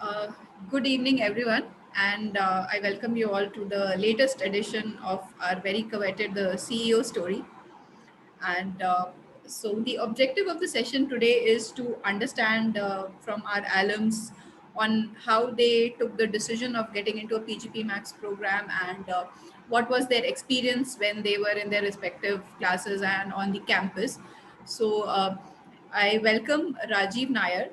Uh, Good evening, everyone, and I welcome you all to the latest edition of our very coveted the CEO story. And so, the objective of the session today is to understand from our alums on how they took the decision of getting into a PGP Max program and what was their experience when they were in their respective classes and on the campus. So, I welcome Rajiv Nair.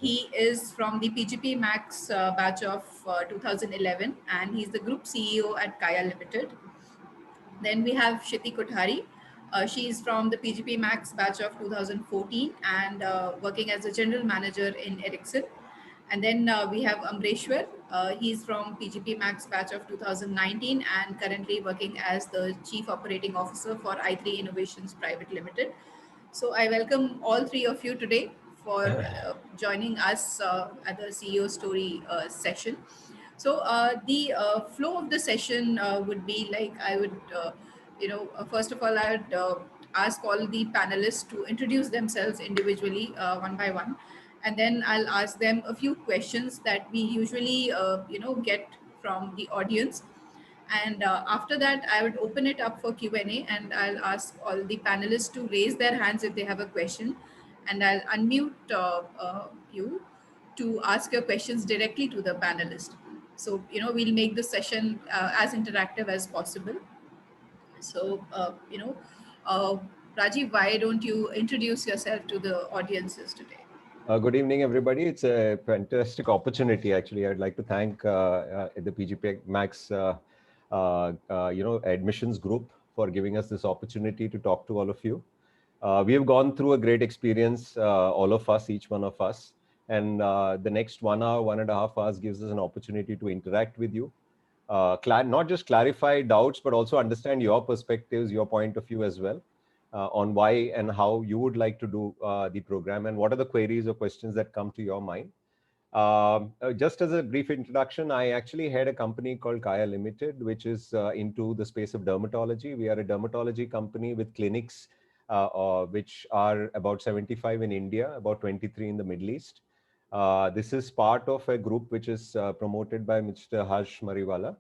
He is from the PGP Max batch of 2011 and he's the group CEO at Kaya Limited. Then we have Shiti Kothari. She is from the PGP Max batch of 2014 and working as a general manager in Ericsson. And then we have Amreshwar. He's from PGP Max batch of 2019 and currently working as the Chief Operating Officer for i3 Innovations Private Limited. So I welcome all three of you today for joining us at the CEO Story session. So the flow of the session would be like I would, first of all, I would ask all the panelists to introduce themselves individually, one by one, and then I'll ask them a few questions that we usually, get from the audience. And after that, I would open it up for Q&A and I'll ask all the panelists to raise their hands if they have a question. And I'll unmute you to ask your questions directly to the panelist. So, we'll make the session as interactive as possible. So, Rajiv, why don't you introduce yourself to the audiences today? Good evening, everybody. It's a fantastic opportunity. Actually, I'd like to thank the PGP Max, admissions group for giving us this opportunity to talk to all of you. We have gone through a great experience, all of us, each one of us, and the next 1 hour, 1.5 hours gives us an opportunity to interact with you, not just clarify doubts, but also understand your perspectives, your point of view as well. On why and how you would like to do the program and what are the queries or questions that come to your mind. Just as a brief introduction, I actually had a company called Kaya Limited, which is into the space of dermatology. We are a dermatology company with clinics, which are about 75 in India, about 23 in the Middle East. This is part of a group which is promoted by Mr. Harsh Mariwala.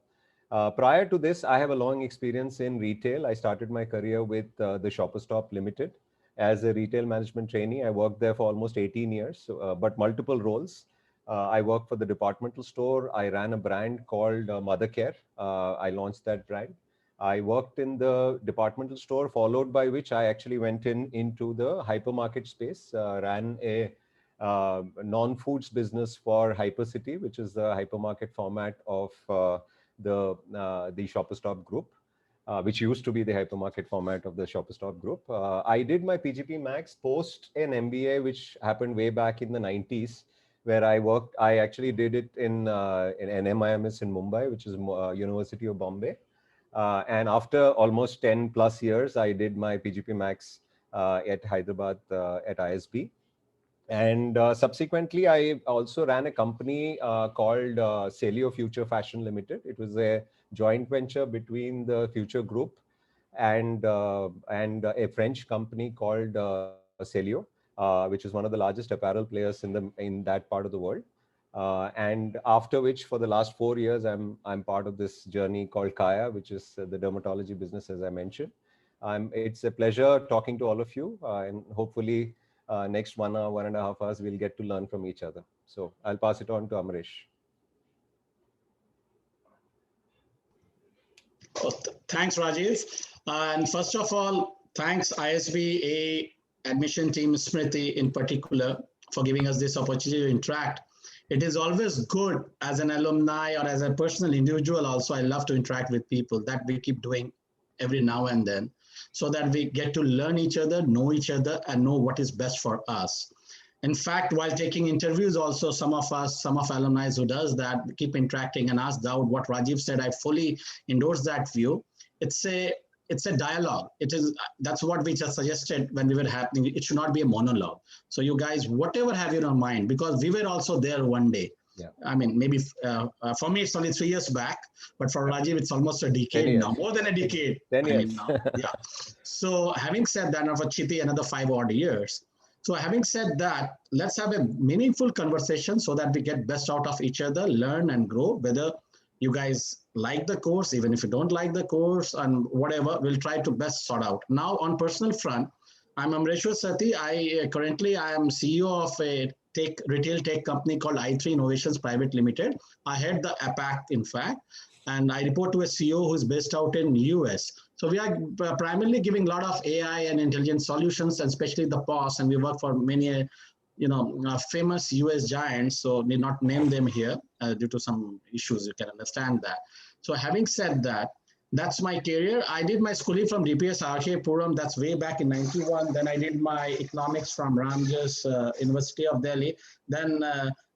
Prior to this, I have a long experience in retail. I started my career with the Shoppers Stop Limited as a retail management trainee. I worked there for almost 18 years, but multiple roles. I worked for the departmental store. I ran a brand called Mother Care. I launched that brand. I worked in the departmental store, followed by which I actually went into the hypermarket space, ran a non-foods business for Hypercity, which is the hypermarket format of the Shoppers Stop group, which used to be the hypermarket format of the Shoppers Stop group. I did my PGP Max post an MBA, which happened way back in the 90s, where I worked. I actually did it in NMIMS in Mumbai, which is University of Bombay. And after almost 10 plus years, I did my PGP Max at Hyderabad at ISB. And subsequently, I also ran a company called Celio Future Fashion Limited. It was a joint venture between the Future Group and a French company called Celio, which is one of the largest apparel players in that part of the world. And after which, for the last 4 years, I'm part of this journey called Kaya, which is the dermatology business, as I mentioned. It's a pleasure talking to all of you, and hopefully next 1 hour, 1.5 hours, we'll get to learn from each other. So I'll pass it on to Amresh. Thanks, Rajiv. And first of all, thanks ISB admission team, Smriti in particular, for giving us this opportunity to interact. It is always good as an alumni or as a personal individual also, I love to interact with people. That we keep doing every now and then, so that we get to learn each other, know each other, and know what is best for us. In fact, while taking interviews also, some of alumni who does that, keep interacting and ask doubt. What Rajiv said, I fully endorse that view. It's a dialogue. That's what we just suggested when we were happening. It should not be a monologue. So you guys, whatever have in your mind, because we were also there one day. Yeah. I mean, maybe for me, it's only 3 years back, but for Rajiv, it's almost a decade now, more than a decade. 10 years. I mean, now, yeah. So having said that, now for Chiti, another 5 odd years. So having said that, let's have a meaningful conversation so that we get best out of each other, learn and grow, whether you guys like the course, even if you don't like the course and whatever, we'll try to best sort out. Now on personal front, I'm Amreshwar Sati. I am CEO of a retail tech company called i3 Innovations Private Limited. I head the APAC, in fact, and I report to a CEO who's based out in US. So we are primarily giving a lot of AI and intelligence solutions, and especially the POS, and we work for many, famous US giants. So need not name them here due to some issues. You can understand that. So having said that, that's my career. I did my schooling from DPS RK Puram. That's way back in 91. Then I did my economics from Ramjas University of Delhi. Then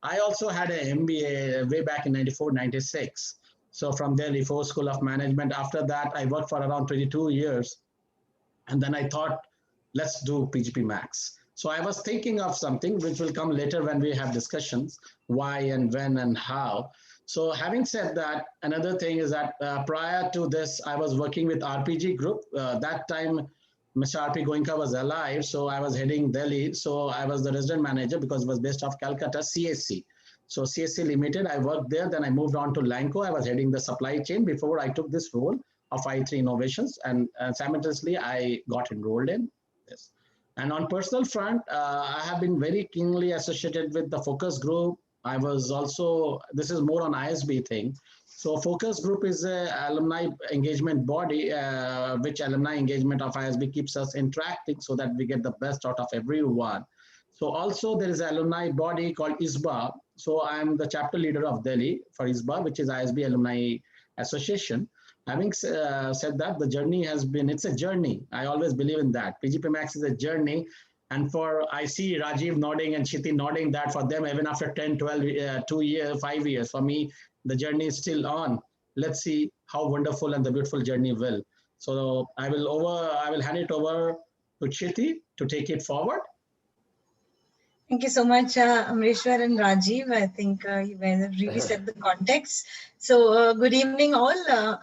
I also had an MBA way back in 94, 96. So from Delhi, Ford School of Management. After that, I worked for around 22 years. And then I thought, let's do PGPMAX. So I was thinking of something which will come later when we have discussions, why and when and how. So having said that, another thing is that prior to this, I was working with RPG Group. That time, Mr. RP Goenka was alive, so I was heading Delhi. So I was the resident manager because it was based off Calcutta, CSC. So CSC Limited, I worked there. Then I moved on to Lanco. I was heading the supply chain before I took this role of I3 Innovations, and simultaneously I got enrolled in this. And on personal front, I have been very keenly associated with the focus group. I was also, this is more on ISB thing. So focus group is a alumni engagement body, which alumni engagement of ISB keeps us interacting so that we get the best out of everyone. So also there is an alumni body called ISBA. So I'm the chapter leader of Delhi for ISBA, which is ISB Alumni Association. Having said that, the journey has been, it's a journey. I always believe in that. PGPMAX is a journey. And I see Rajiv nodding and Shiti nodding that for them, even after 10, 12, 2 years, 5 years, for me, the journey is still on. Let's see how wonderful and the beautiful journey will. So I will hand it over to Shiti to take it forward. Thank you so much, Amreshwar and Rajiv. I think you guys have really set the context. So, good evening, all.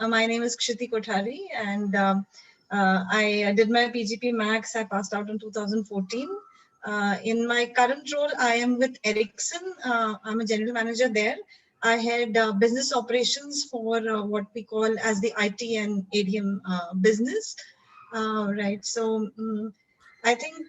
My name is Kshiti Kothari, and I did my PGP Max. I passed out in 2014. In my current role, I am with Ericsson. I'm a general manager there. I had business operations for what we call as the IT and ADM business. Right. So, I think,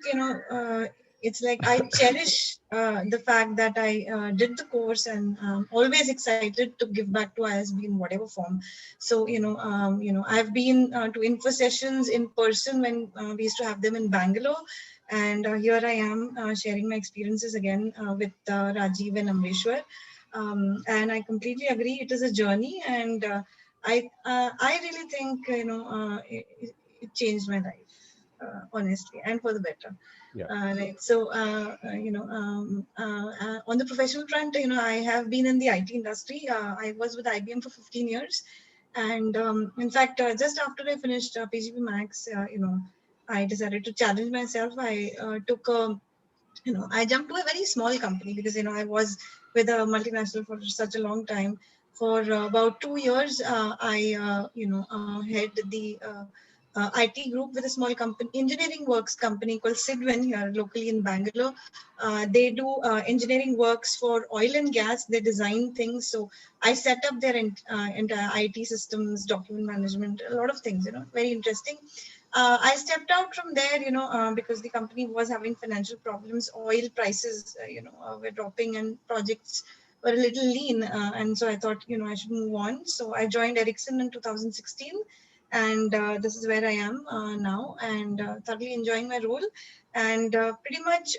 it's like I cherish the fact that I did the course, and always excited to give back to ISB in whatever form. So I've been to info sessions in person when we used to have them in Bangalore, and here I am sharing my experiences again with Rajiv and Amreshwar. And I completely agree. It is a journey, and I really think it changed my life, honestly, and for the better. Yeah. Right. So, on the professional front, I have been in the IT industry. I was with IBM for 15 years. And in fact, just after I finished PGP Max, I decided to challenge myself. I took I jumped to a very small company because, I was with a multinational for such a long time. For about 2 years, I, had the IT group with a small company, engineering works company called Sidwin here locally in Bangalore. They do engineering works for oil and gas. They design things. So I set up their entire IT systems, document management, a lot of things, very interesting. I stepped out from there, because the company was having financial problems. Oil prices, were dropping, and projects were a little lean. And so I thought, I should move on. So I joined Ericsson in 2016. And this is where I am now, and thoroughly enjoying my role, and pretty much,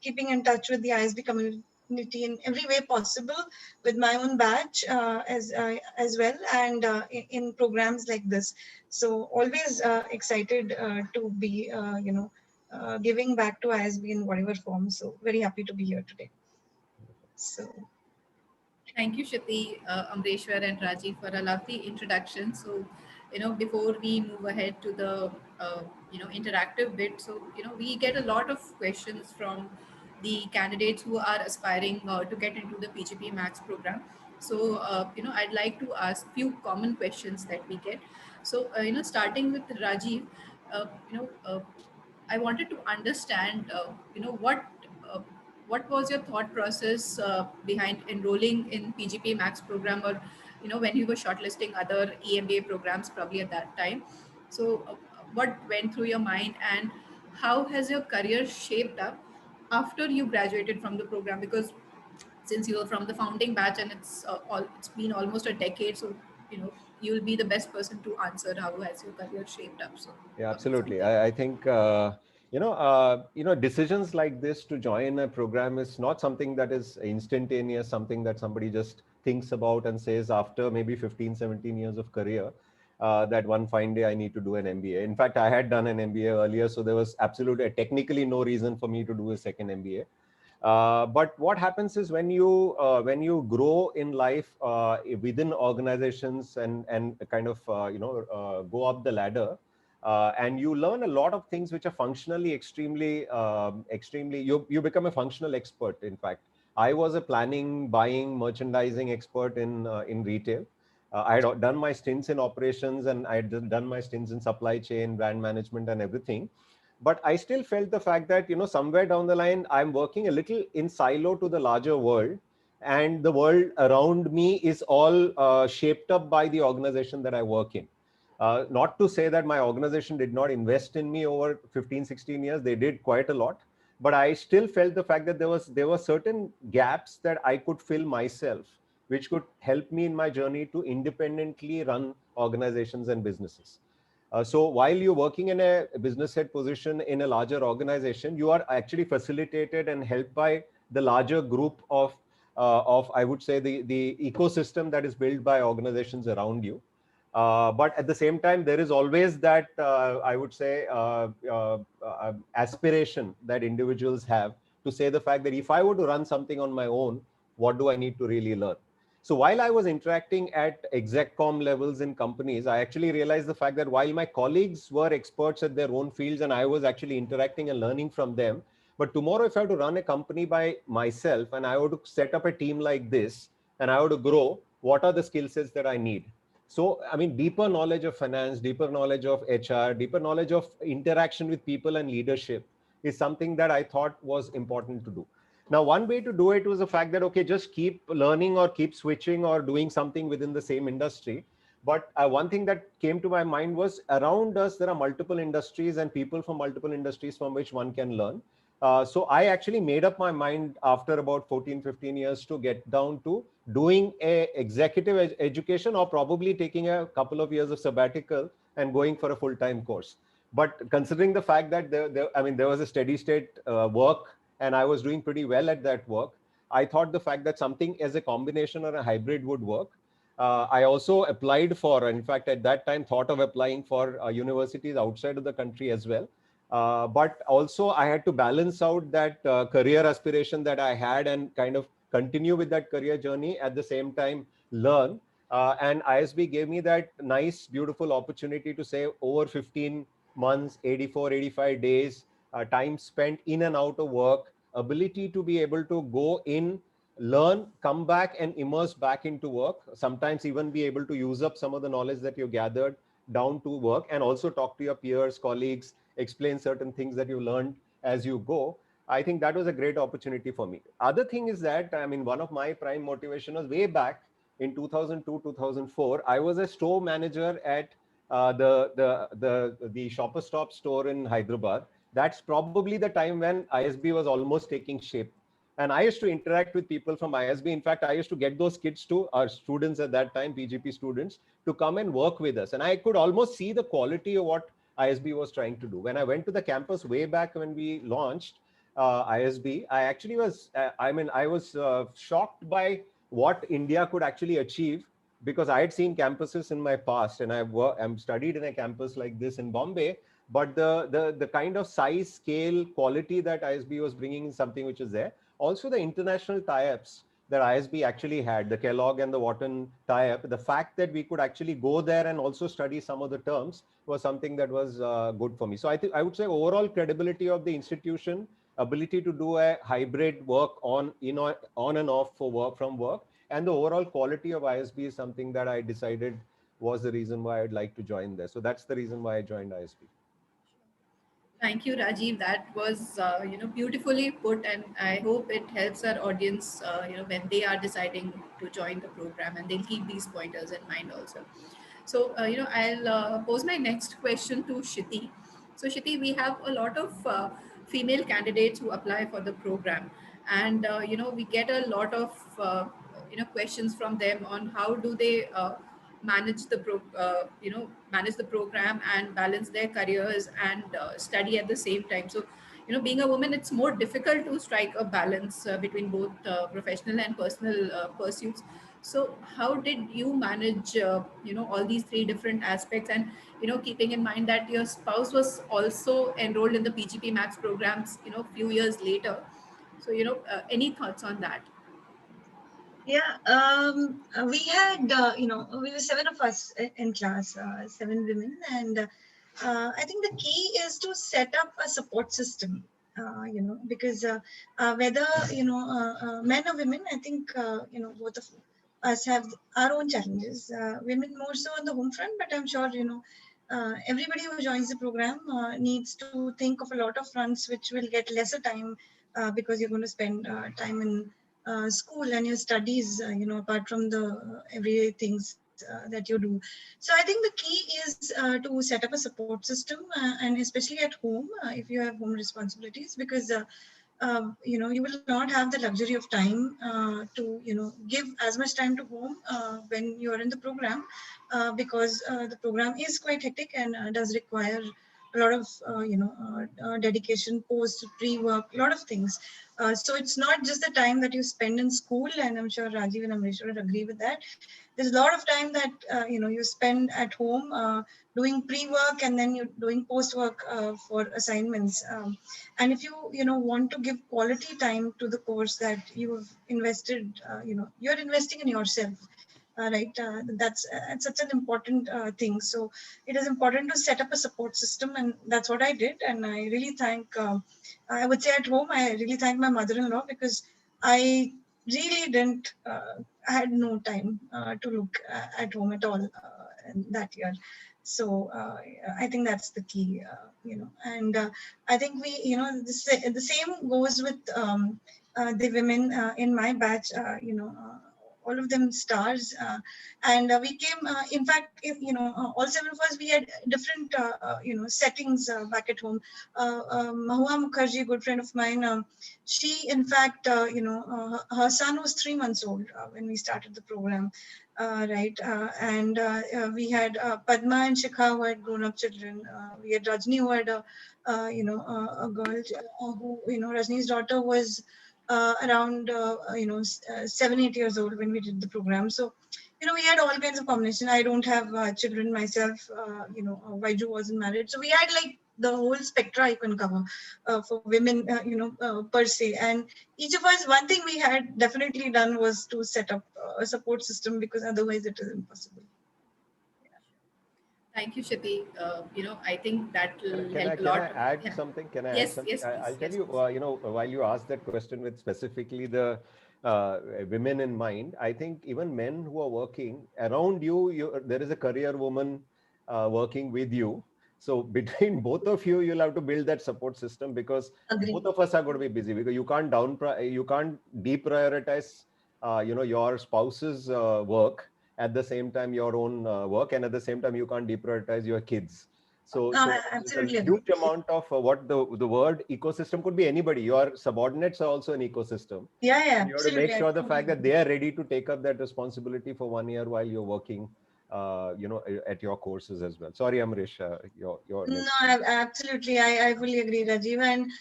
keeping in touch with the ISB community in every way possible, with my own batch as well, and in programs like this. So always excited to be, giving back to ISB in whatever form. So very happy to be here today. So. Thank you, Shruti, Amreshwar, and Rajiv for a lovely introduction. So, before we move ahead to the, interactive bit, so, we get a lot of questions from the candidates who are aspiring to get into the PGP Max program. So, I'd like to ask few common questions that we get. So, starting with Rajiv, I wanted to understand, uh, what was your thought process behind enrolling in PGP Max program, or when you were shortlisting other EMBA programs probably at that time. So, what went through your mind, and how has your career shaped up after you graduated from the program? Because since you were from the founding batch, and it's been almost a decade, so you'll be the best person to answer how has your career shaped up. So Yeah, absolutely. something. I think decisions like this to join a program is not something that is instantaneous, something that somebody just thinks about and says after maybe 15, 17 years of career, that one fine day I need to do an MBA. In fact, I had done an MBA earlier, so there was absolutely technically no reason for me to do a second MBA. But what happens is when you grow in life within organizations and kind of go up the ladder, and you learn a lot of things which are functionally extremely you become a functional expert. In fact, I was a planning, buying, merchandising expert in retail. I had done my stints in operations, and I had done my stints in supply chain, brand management, and everything. But I still felt the fact that somewhere down the line I'm working a little in silo to the larger world, and the world around me is all shaped up by the organization that I work in. Not to say that my organization did not invest in me over 15, 16 years. They did quite a lot. But I still felt the fact that there were certain gaps that I could fill myself, which could help me in my journey to independently run organizations and businesses. So while you're working in a business head position in a larger organization, you are actually facilitated and helped by the larger group of I would say the ecosystem that is built by organizations around you. But at the same time, there is always that I would say aspiration that individuals have to say the fact that if I were to run something on my own, what do I need to really learn? So while I was interacting at execcom levels in companies, I actually realized the fact that while my colleagues were experts at their own fields and I was actually interacting and learning from them, but tomorrow if I were to run a company by myself and I were to set up a team like this and I were to grow, what are the skill sets that I need? So, I mean, deeper knowledge of finance, deeper knowledge of HR, deeper knowledge of interaction with people and leadership is something that I thought was important to do. Now, one way to do it was the fact that, okay, just keep learning or keep switching or doing something within the same industry. But one thing that came to my mind was around us, there are multiple industries and people from multiple industries from which one can learn. So I actually made up my mind after about 14, 15 years to get down to doing a executive education or probably taking a couple of years of sabbatical and going for a full-time course. But considering the fact that there was a steady state work and I was doing pretty well at that work, I thought the fact that something as a combination or a hybrid would work. I also applied for, in fact, at that time, thought of applying for universities outside of the country as well. But also I had to balance out that career aspiration that I had and kind of continue with that career journey at the same time learn. And ISB gave me that nice, beautiful opportunity to say over 15 months, 84, 85 days, time spent in and out of work, ability to be able to go in, learn, come back and immerse back into work, sometimes even be able to use up some of the knowledge that you gathered down to work and also talk to your peers, colleagues, explain certain things that you learned as you go. I think that was a great opportunity for me. Other thing is that, I mean, one of my prime motivation was way back in 2002, 2004. I was a store manager at the Shopper Stop store in Hyderabad. That's probably the time when ISB was almost taking shape. And I used to interact with people from ISB. In fact, I used to get those kids to our students at that time, PGP students, to come and work with us. And I could almost see the quality of what ISB was trying to do. When I went to the campus way back when we launched ISB, I actually was, I was shocked by what India could actually achieve because I had seen campuses in my past and I'm studied in a campus like this in Bombay, but the kind of size, scale, quality that ISB was bringing is something which is there. Also the international tie-ups that ISB actually had, the Kellogg and the Wharton tie-up, the fact that we could actually go there and also study some of the terms was something that was good for me. So I think I would say overall credibility of the institution, ability to do a hybrid work on and off for work from work, and the overall quality of ISB is something that I decided was the reason why I'd like to join there. So that's the reason why I joined ISB. Thank you, Rajiv. That was, beautifully put, and I hope it helps our audience, when they are deciding to join the program, and they'll keep these pointers in mind also. So, I'll pose my next question to Shiti. So, Shiti, we have a lot of female candidates who apply for the program, and we get a lot of questions from them on how do they manage the program and balance their careers and study at the same time. So, being a woman, it's more difficult to strike a balance between both professional and personal pursuits. So how did you manage all these three different aspects, and keeping in mind that your spouse was also enrolled in the PGP Max programs few years later. So any thoughts on that? Yeah, we had, we were seven of us in class, seven women, and I think the key is to set up a support system. Because whether men or women, I think both of us have our own challenges. Women more so on the home front, but I'm sure everybody who joins the program needs to think of a lot of fronts which will get lesser time because you're going to spend time in school and your studies, apart from the everyday things that you do. So I think the key is to set up a support system, and especially at home, if you have home responsibilities, because you will not have the luxury of time to give as much time to home when you are in the program, because the program is quite hectic and does require a lot of dedication, post, pre-work, a lot of things. So it's not just the time that you spend in school, and I'm sure Rajiv and Amrish would agree with that. There's a lot of time that you spend at home doing pre-work, and then you're doing post-work for assignments. And if you want to give quality time to the course that you have invested, you're investing in yourself. Right, that's such an important thing. So it is important to set up a support system, and that's what I did. And I really thank, I would say at home, I really thank my mother-in-law, because I really didn't, I had no time to look at home at all in that year. So I think that's the key, and I think we, the same goes with the women in my batch, all of them stars, and we came, in fact, all seven of us, we had different settings back at home. Mahua Mukherjee, a good friend of mine, she in fact her son was 3 months old when we started the program, right, and we had Padma and Shikha who had grown up children. We had Rajni who had a girl who, Rajni's daughter was around 7-8 years old when we did the program. So we had all kinds of combination. I don't have children myself. Vaiju wasn't married, so we had like the whole spectra you can cover for women, per se. And each of us, one thing we had definitely done was to set up a support system, because otherwise it is impossible. Thank you, Shiti. I think that will help a Can lot. I add Yeah. something? Can I add Yes, something? yes, please. I'll tell Yes, you, please. while you asked that question with specifically the women in mind, I think even men who are working around you, there is a career woman working with you. So between both of you, you'll have to build that support system, because Agree. both of us are going to be busy, because you can't deprioritize, your spouse's work at the same time your own work, and at the same time you can't deprioritize your kids. So there's a Absolutely agree. huge amount of what the word ecosystem could be anybody. Your subordinates are also an ecosystem. Yeah, And you have to make absolutely. I sure the totally fact that agree. they are ready to take up that responsibility for 1 year while you're working, at your courses as well. Sorry, Amrish, your No, next. absolutely. I fully agree, Rajiv. And,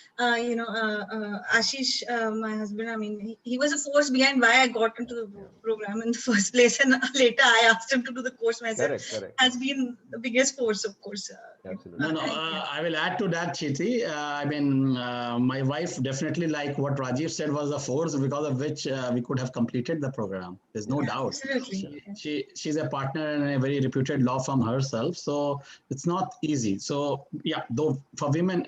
Ashish, my husband, I mean, he was a force behind why I got into the Yeah. program in the first place. And later I asked him to do the course myself. Correct. Has been the biggest force, of course. Absolutely. No, Yeah. I will add to that, Chiti. My wife definitely, like what Rajiv said, was the force because of which we could have completed the program. There's no Yeah. Yeah, doubt. absolutely. She's a partner in a very reputed law firm herself, so it's not easy. So yeah, though for women,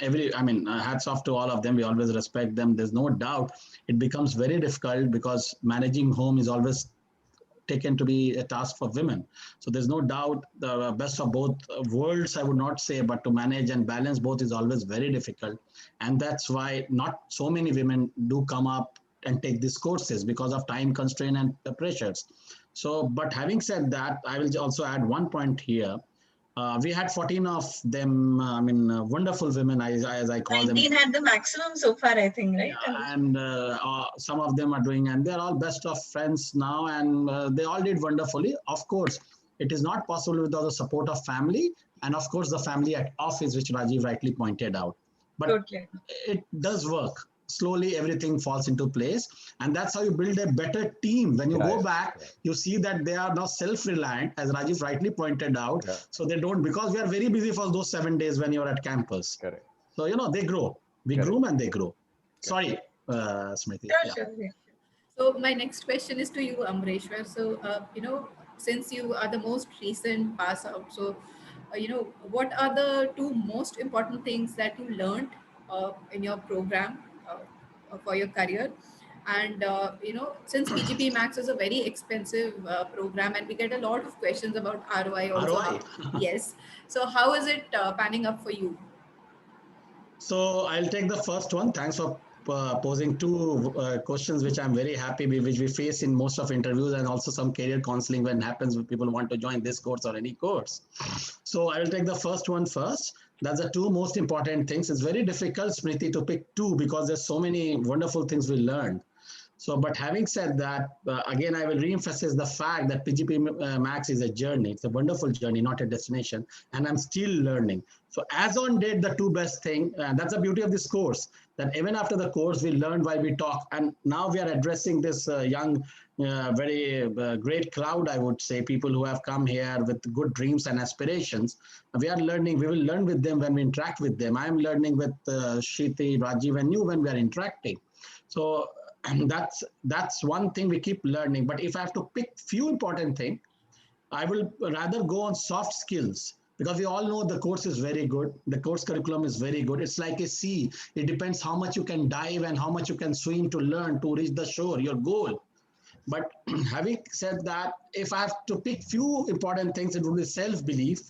hats off to all of them. We always respect them. There's no doubt it becomes very difficult, because managing home is always taken to be a task for women. So there's no doubt the best of both worlds, I would not say, but to manage and balance both is always very difficult. And that's why not so many women do come up and take these courses because of time constraint and the pressures. So, but having said that, I will also add one point here. We had 14 of them, wonderful women, as I call them. 19 had the maximum so far, I think, right? Yeah, and some of them are doing, and they're all best of friends now, and they all did wonderfully. Of course, it is not possible without the support of family, and of course, the family at office, which Rajiv rightly pointed out. But Totally. it does work. Slowly, everything falls into place, and that's how you build a better team. When you go back, you see that they are now self-reliant, as Rajiv rightly pointed out. So they don't, because we are very busy for those 7 days when you're at campus. Correct. So, they grow. We groom and they grow. Sorry, Smriti. Sure. So my next question is to you, Amreshwar. So, since you are the most recent pass out, so, what are the two most important things that you learned in your program for your career? And, since PGPMAX is a very expensive program and we get a lot of questions about ROI also. ROI. Yes. So how is it panning up for you? So I'll take the first one. Thanks for posing two questions, which I'm very happy with, which we face in most of interviews and also some career counseling when happens when people want to join this course or any course. So I will take the first one first. That's the two most important things. It's very difficult, Smriti, to pick two because there's so many wonderful things we learned. So, but having said that, again, I will reemphasize the fact that PGPMAX is a journey. It's a wonderful journey, not a destination. And I'm still learning. So as on date, the two best thing, that's the beauty of this course, that even after the course, we learn while we talk. And now we are addressing this young, very great crowd, I would say, people who have come here with good dreams and aspirations. We are learning, we will learn with them when we interact with them. I'm learning with Shiti, Rajiv, and you when we are interacting. So, and that's one thing we keep learning. But if I have to pick few important things, I will rather go on soft skills because we all know the course is very good. The course curriculum is very good. It's like a sea. It depends how much you can dive and how much you can swim to learn to reach the shore, your goal. But having said that, if I have to pick few important things, it would be self-belief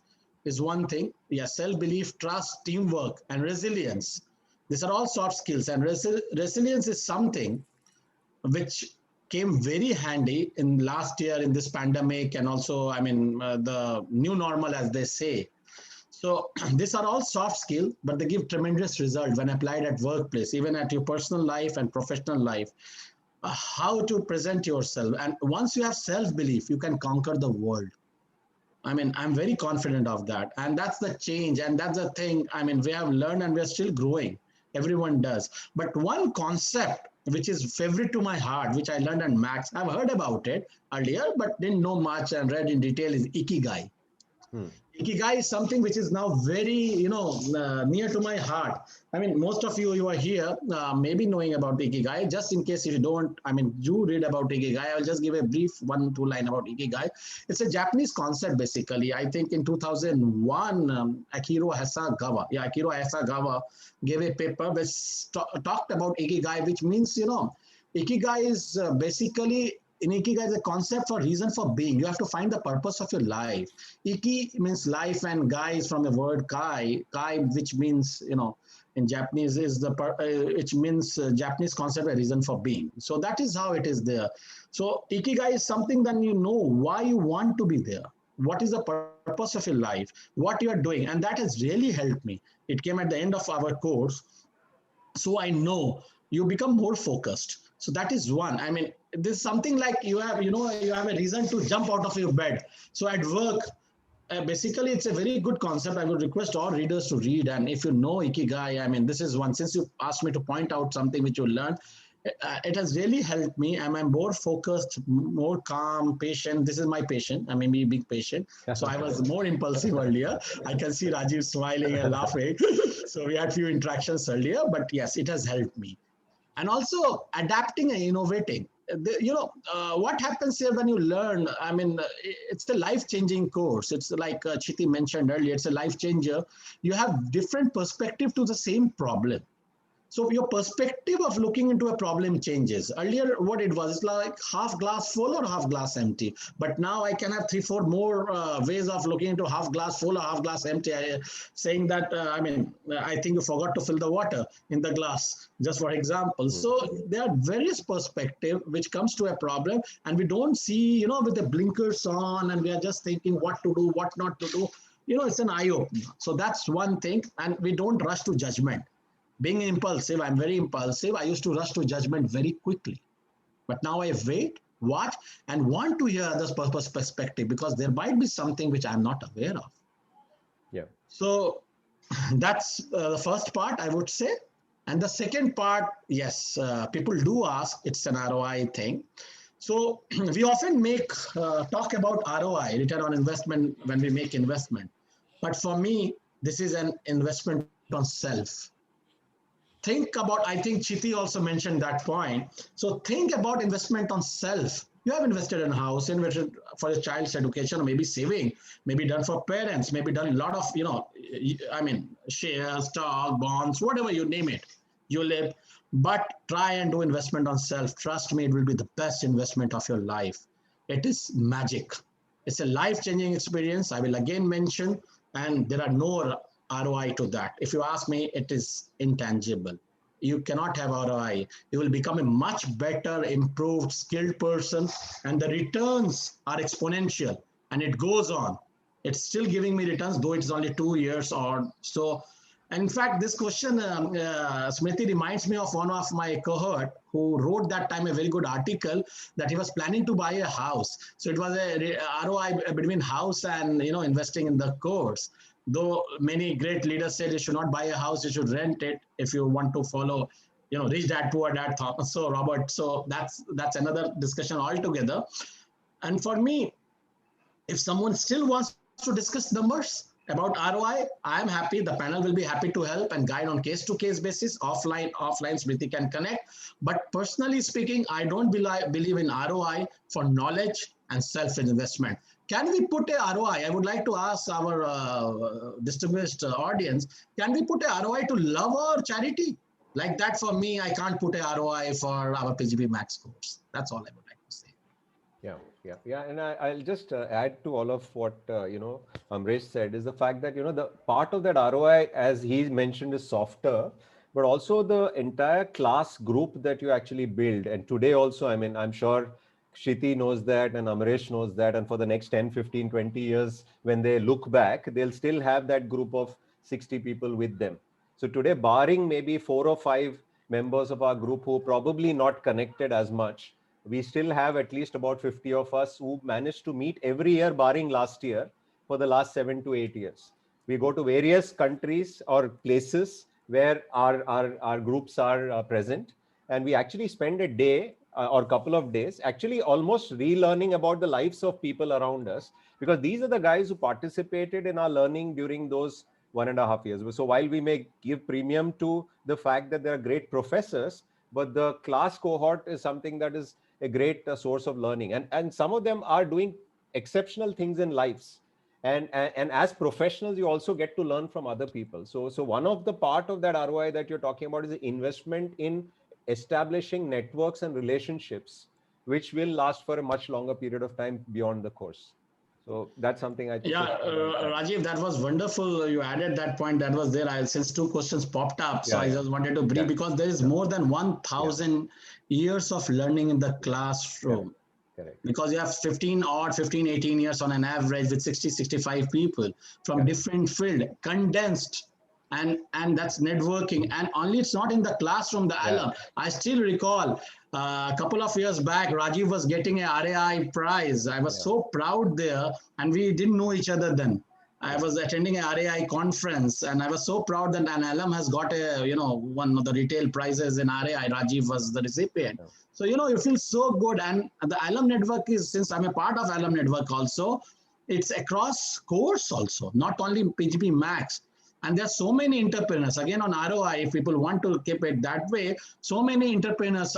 is one thing. Yes, self-belief, trust, teamwork, and resilience. These are all soft skills, and resilience is something which came very handy in last year in this pandemic and also, the new normal, as they say. So these are all soft skills, but they give tremendous result when applied at workplace, even at your personal life and professional life. How to present yourself. And once you have self-belief, you can conquer the world. I'm very confident of that. And that's the change. And that's the thing. We have learned and we're still growing. Everyone does. But one concept which is favorite to my heart, which I learned at Max, I've heard about it earlier, but didn't know much and read in detail, is Ikigai. Ikigai is something which is now very, near to my heart. Most of you are here, maybe knowing about Ikigai. Just in case if you don't, you read about Ikigai, I'll just give a brief 1-2 line about Ikigai. It's a Japanese concept, basically. I think in 2001, Akira Hasegawa gave a paper which talked about Ikigai, which means, Ikigai is basically, in Ikigai is a concept for reason for being. You have to find the purpose of your life. Iki means life and gai is from the word kai. Kai, which means, in Japanese is which means Japanese concept a reason for being. So that is how it is there. So Ikigai is something that you know why you want to be there. What is the purpose of your life? What you are doing. And that has really helped me. It came at the end of our course. So I know you become more focused. So that is one. This is something like you have a reason to jump out of your bed. So at work, basically, it's a very good concept. I would request all readers to read. And if you know Ikigai, this is one. Since you asked me to point out something which you learned, it has really helped me. I'm more focused, more calm, patient. This is my patient. Me being patient. So I was more impulsive earlier. I can see Rajiv smiling and laughing. So we had few interactions earlier, but yes, it has helped me. And also adapting and innovating. What happens here when you learn, it's a life-changing course. It's like Chiti mentioned earlier, it's a life changer. You have different perspective to the same problem. So your perspective of looking into a problem changes. Earlier, what it was, it's like half glass full or half glass empty. But now I can have 3, 4 more ways of looking into half glass full or half glass empty. Saying that, I think you forgot to fill the water in the glass, just for example. So there are various perspectives which comes to a problem, and we don't see, with the blinkers on, and we are just thinking what to do, what not to do. It's an eye opener. So that's one thing, and we don't rush to judgment. Being impulsive, I'm very impulsive. I used to rush to judgment very quickly. But now I wait, watch, and want to hear others' perspective, because there might be something which I'm not aware of. Yeah. So that's the first part, I would say. And the second part, yes, people do ask, it's an ROI thing. So we often talk about ROI, return on investment, when we make investment. But for me, this is an investment on self. Think about, I think Chiti also mentioned that point. So think about investment on self. You have invested in a house, invested for your child's education, or maybe saving, maybe done for parents, maybe done a lot of, shares, stock, bonds, whatever you name it, you live. But try and do investment on self. Trust me, it will be the best investment of your life. It is magic. It's a life-changing experience. I will again mention, and there are no ROI to that. If you ask me, it is intangible. You cannot have ROI. You will become a much better, improved, skilled person, and the returns are exponential, and it goes on. It's still giving me returns, though it's only 2 years or so. And in fact, this question, Smriti, reminds me of one of my cohort who wrote that time a very good article that he was planning to buy a house. So it was a ROI between house and investing in the course. Though many great leaders said you should not buy a house, you should rent it if you want to follow, rich dad, poor dad thought. So Robert, so that's another discussion altogether. And for me, if someone still wants to discuss numbers about ROI, I am happy. The panel will be happy to help and guide on case-to-case basis. Offline, Smriti can connect. But personally speaking, I don't believe in ROI for knowledge and self-investment. Can we put a ROI? I would like to ask our distinguished audience, can we put a ROI to love or charity? Like that, for me, I can't put a ROI for our PGPMAX course. That's all I would like to say. Yeah. And I'll just add to all of what, Amresh said, is the fact that, the part of that ROI, as he mentioned, is softer, but also the entire class group that you actually build. And today also, I'm sure Kshiti knows that and Amresh knows that. And for the next 10, 15, 20 years, when they look back, they'll still have that group of 60 people with them. So today, barring maybe 4 or 5 members of our group who are probably not connected as much, we still have at least about 50 of us who managed to meet every year, barring last year, for the last 7 to 8 years. We go to various countries or places where our groups are present, and we actually spend a day or couple of days actually almost relearning about the lives of people around us, because these are the guys who participated in our learning during those 1.5 years. So while we may give premium to the fact that there are great professors, but the class cohort is something that is a great source of learning, and some of them are doing exceptional things in lives, and as professionals you also get to learn from other people. So one of the part of that ROI that you're talking about is the investment in establishing networks and relationships which will last for a much longer period of time beyond the course. So that's something I think. Yeah, Rajiv, that was wonderful. You added that point that was there. Since 2 questions popped up, so I just wanted to brief, because there is more than 1,000 years of learning in the classroom. Correct. Because you have 15, 18 years on an average with 60, 65 people from different field, condensed. And that's networking. And only it's not in the classroom, the alum. I still recall a couple of years back, Rajiv was getting a RAI prize. I was so proud there, and we didn't know each other then. I was attending a RAI conference, and I was so proud that an alum has got one of the retail prizes in RAI. Rajiv was the recipient. So, you feel so good. And the alum network is, since I'm a part of alum network also, it's across course also, not only PGPMAX. And there are so many entrepreneurs. Again, on ROI, if people want to keep it that way, so many entrepreneurs.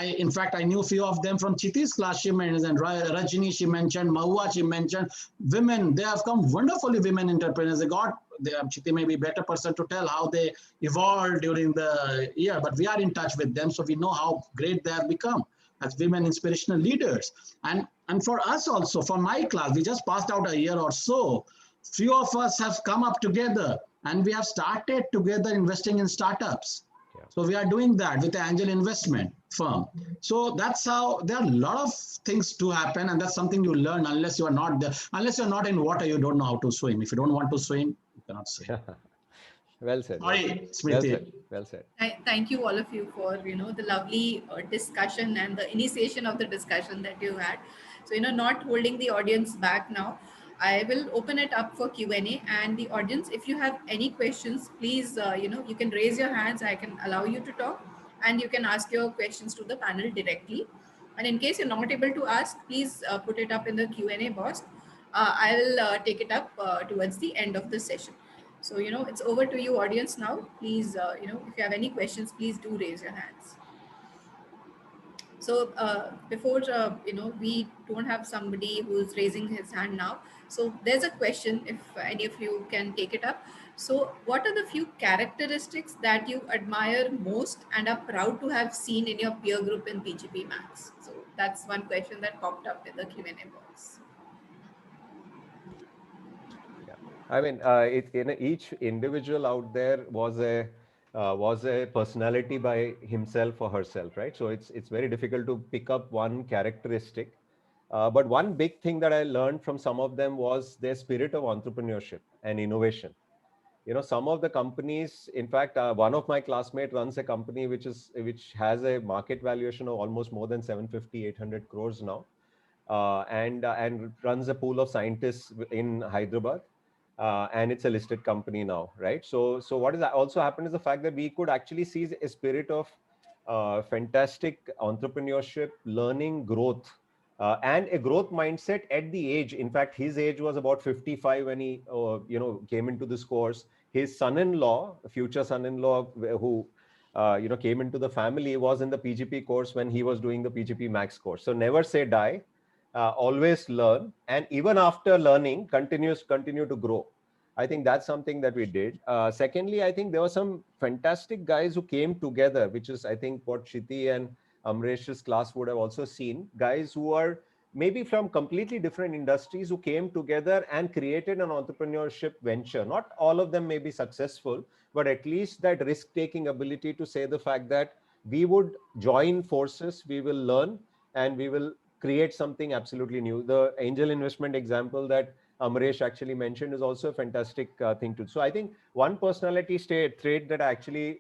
In fact, I knew a few of them from Chiti's class. She mentioned, Rajini, she mentioned, Mahua, she mentioned. Women, they have come wonderfully women entrepreneurs. Chiti may be a better person to tell how they evolved during the year, but we are in touch with them, so we know how great they have become as women inspirational leaders. And for us also, for my class, we just passed out a year or so. Few of us have come up together and we have started together investing in startups. Yeah. So we are doing that with the angel investment firm. So that's how there are a lot of things to happen, and that's something you learn unless you are not there. Unless you're not in water, you don't know how to swim. If you don't want to swim, you cannot swim. Well said. Sorry, Well Smriti. said. Well said. Thank you all of you for the lovely discussion and the initiation of the discussion that you had. So not holding the audience back now, I will open it up for Q&A, and the audience, if you have any questions, please you can raise your hands. I can allow you to talk, and you can ask your questions to the panel directly. And in case you're not able to ask, please put it up in the Q&A box. I will take it up towards the end of the session. So, it's over to you, audience, now. Please, if you have any questions, please do raise your hands. So, before, we don't have somebody who's raising his hand now. So, there's a question, if any of you can take it up. So, what are the few characteristics that you admire most and are proud to have seen in your peer group in PGP Max? So, that's one question that popped up in the Q&A box. I mean, each individual out there was a personality by himself or herself, right? So it's very difficult to pick up one characteristic. But one big thing that I learned from some of them was their spirit of entrepreneurship and innovation. Some of the companies, in fact, one of my classmates runs a company which has a market valuation of almost more than 750, 800 crores now, and runs a pool of scientists in Hyderabad. And it's a listed company now, right? So what is also happened is the fact that we could actually see a spirit of fantastic entrepreneurship, learning, growth, and a growth mindset at the age. In fact, his age was about 55 when he came into this course. His son-in-law, future son-in-law, who came into the family, was in the PGP course when he was doing the PGP Max course. So never say die. Always learn, and even after learning, continue to grow. I think that's something that we did. Secondly, I think there were some fantastic guys who came together, which is, I think, what Shiti and Amresh's class would have also seen. Guys who are maybe from completely different industries who came together and created an entrepreneurship venture. Not all of them may be successful, but at least that risk-taking ability to say the fact that we would join forces, we will learn, and we will create something absolutely new. The angel investment example that Amresh actually mentioned is also a fantastic thing to. So I think one personality trait that I actually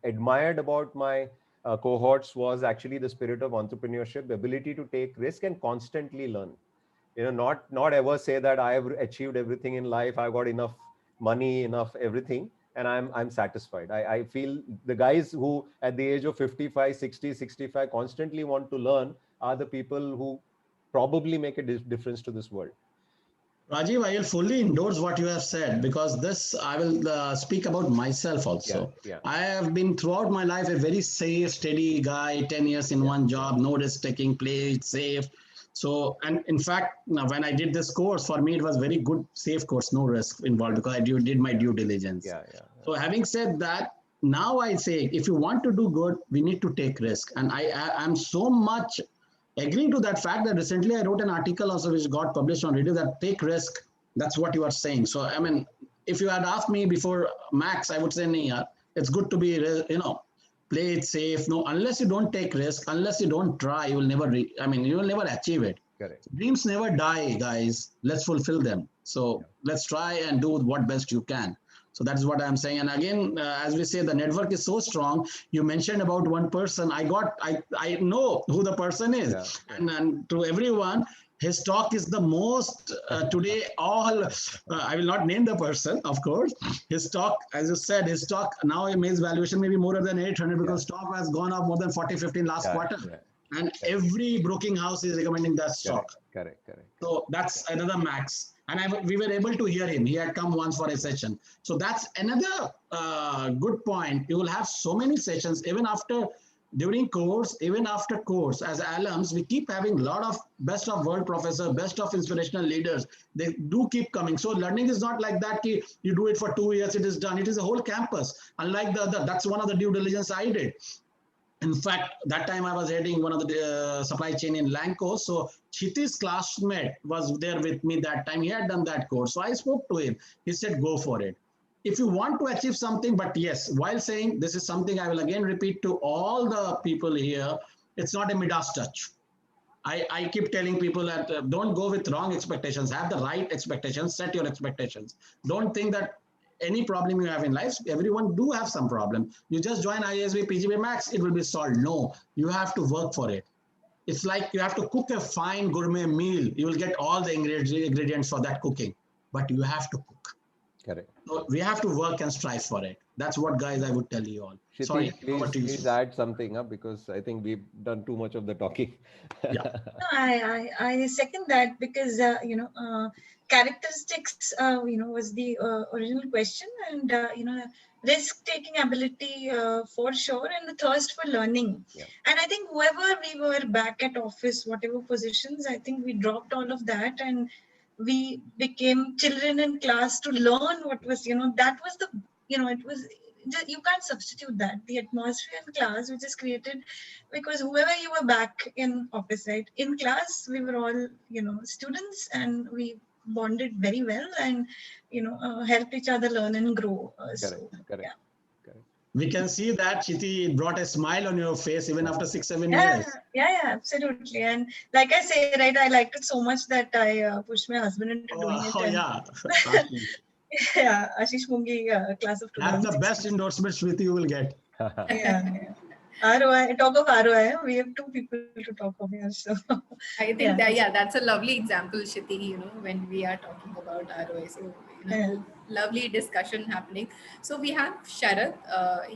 admired about my cohorts was actually the spirit of entrepreneurship, the ability to take risk and constantly learn. Not ever say that I have achieved everything in life, I've got enough money, enough everything, and I'm satisfied. I feel the guys who at the age of 55, 60, 65 constantly want to learn are the people who probably make a difference to this world. Rajiv, I will fully endorse what you have said, because this I will speak about myself also. Yeah. I have been throughout my life a very safe, steady guy, 10 years in one job, no risk taking, play it safe. So, and in fact, when I did this course, for me, it was very good, safe course, no risk involved, because I did my due diligence. Yeah. So having said that, now I say, if you want to do good, we need to take risk. And I'm so much agreeing to that fact that recently I wrote an article also which got published on radio that take risk. That's what you are saying. So, I mean, if you had asked me before Max, I would say, yeah, it's good to be, play it safe. No, unless you don't take risk, unless you don't try, you will never, you will never achieve it. Correct. Dreams never die, guys. Let's fulfill them. So let's try and do what best you can. So that's what I'm saying. And again, as we say, the network is so strong. You mentioned about one person. I know who the person is. Yeah. And to everyone, his talk is the most today. I will not name the person, of course. His talk, as you said, now his valuation may be more than 800 because stock has gone up more than 40, 15 last quarter. Yeah. And every broking house is recommending that stock. Correct. So that's another Max. And we were able to hear him. He had come once for a session. So that's another good point. You will have so many sessions, even after, during course, even after course, as alums, we keep having a lot of best of world professor, best of inspirational leaders. They do keep coming. So learning is not like that. You do it for 2 years, it is done. It is a whole campus. Unlike the other, that's one of the due diligence I did. In fact, that time I was heading one of the supply chain in Lanco. So Chiti's classmate was there with me that time. He had done that course. So I spoke to him. He said, go for it. If you want to achieve something, but yes, while saying this is something I will again repeat to all the people here, it's not a Midas touch. I keep telling people that don't go with wrong expectations. Have the right expectations. Set your expectations. Don't think that any problem you have in life, everyone do have some problem. You just join ISB PGPMAX, it will be solved. No, you have to work for it. It's like you have to cook a fine gourmet meal. You will get all the ingredients for that cooking, but you have to cook. Correct. So we have to work and strive for it. That's what, guys, I would tell you all. Shiti, Sorry, over to you. please add something up, because I think we've done too much of the talking. Yeah. No, I second that, because characteristics was the original question, and risk taking ability for sure, and the thirst for learning. Yeah. And I think whoever we were back at office, whatever positions, I think we dropped all of that and we became children in class to learn what was, that was the, it was, you can't substitute that. The atmosphere in class, which is created because whoever you were back in office, right? In class, we were all, students, and we bonded very well and, helped each other learn and grow. Correct. Yeah. We can see that Chiti brought a smile on your face even after 6-7 years. Yeah, absolutely. And like I say, right, I liked it so much that I pushed my husband into doing it. Yeah. Yeah, Ashish Mungi, class of 2016. That's the best endorsement, Shruti, you will get. Yeah. ROI, talk of ROI, we have two people to talk of here. So I think that's a lovely example, Shiti, when we are talking about ROI. So, lovely discussion happening. So we have Sharad.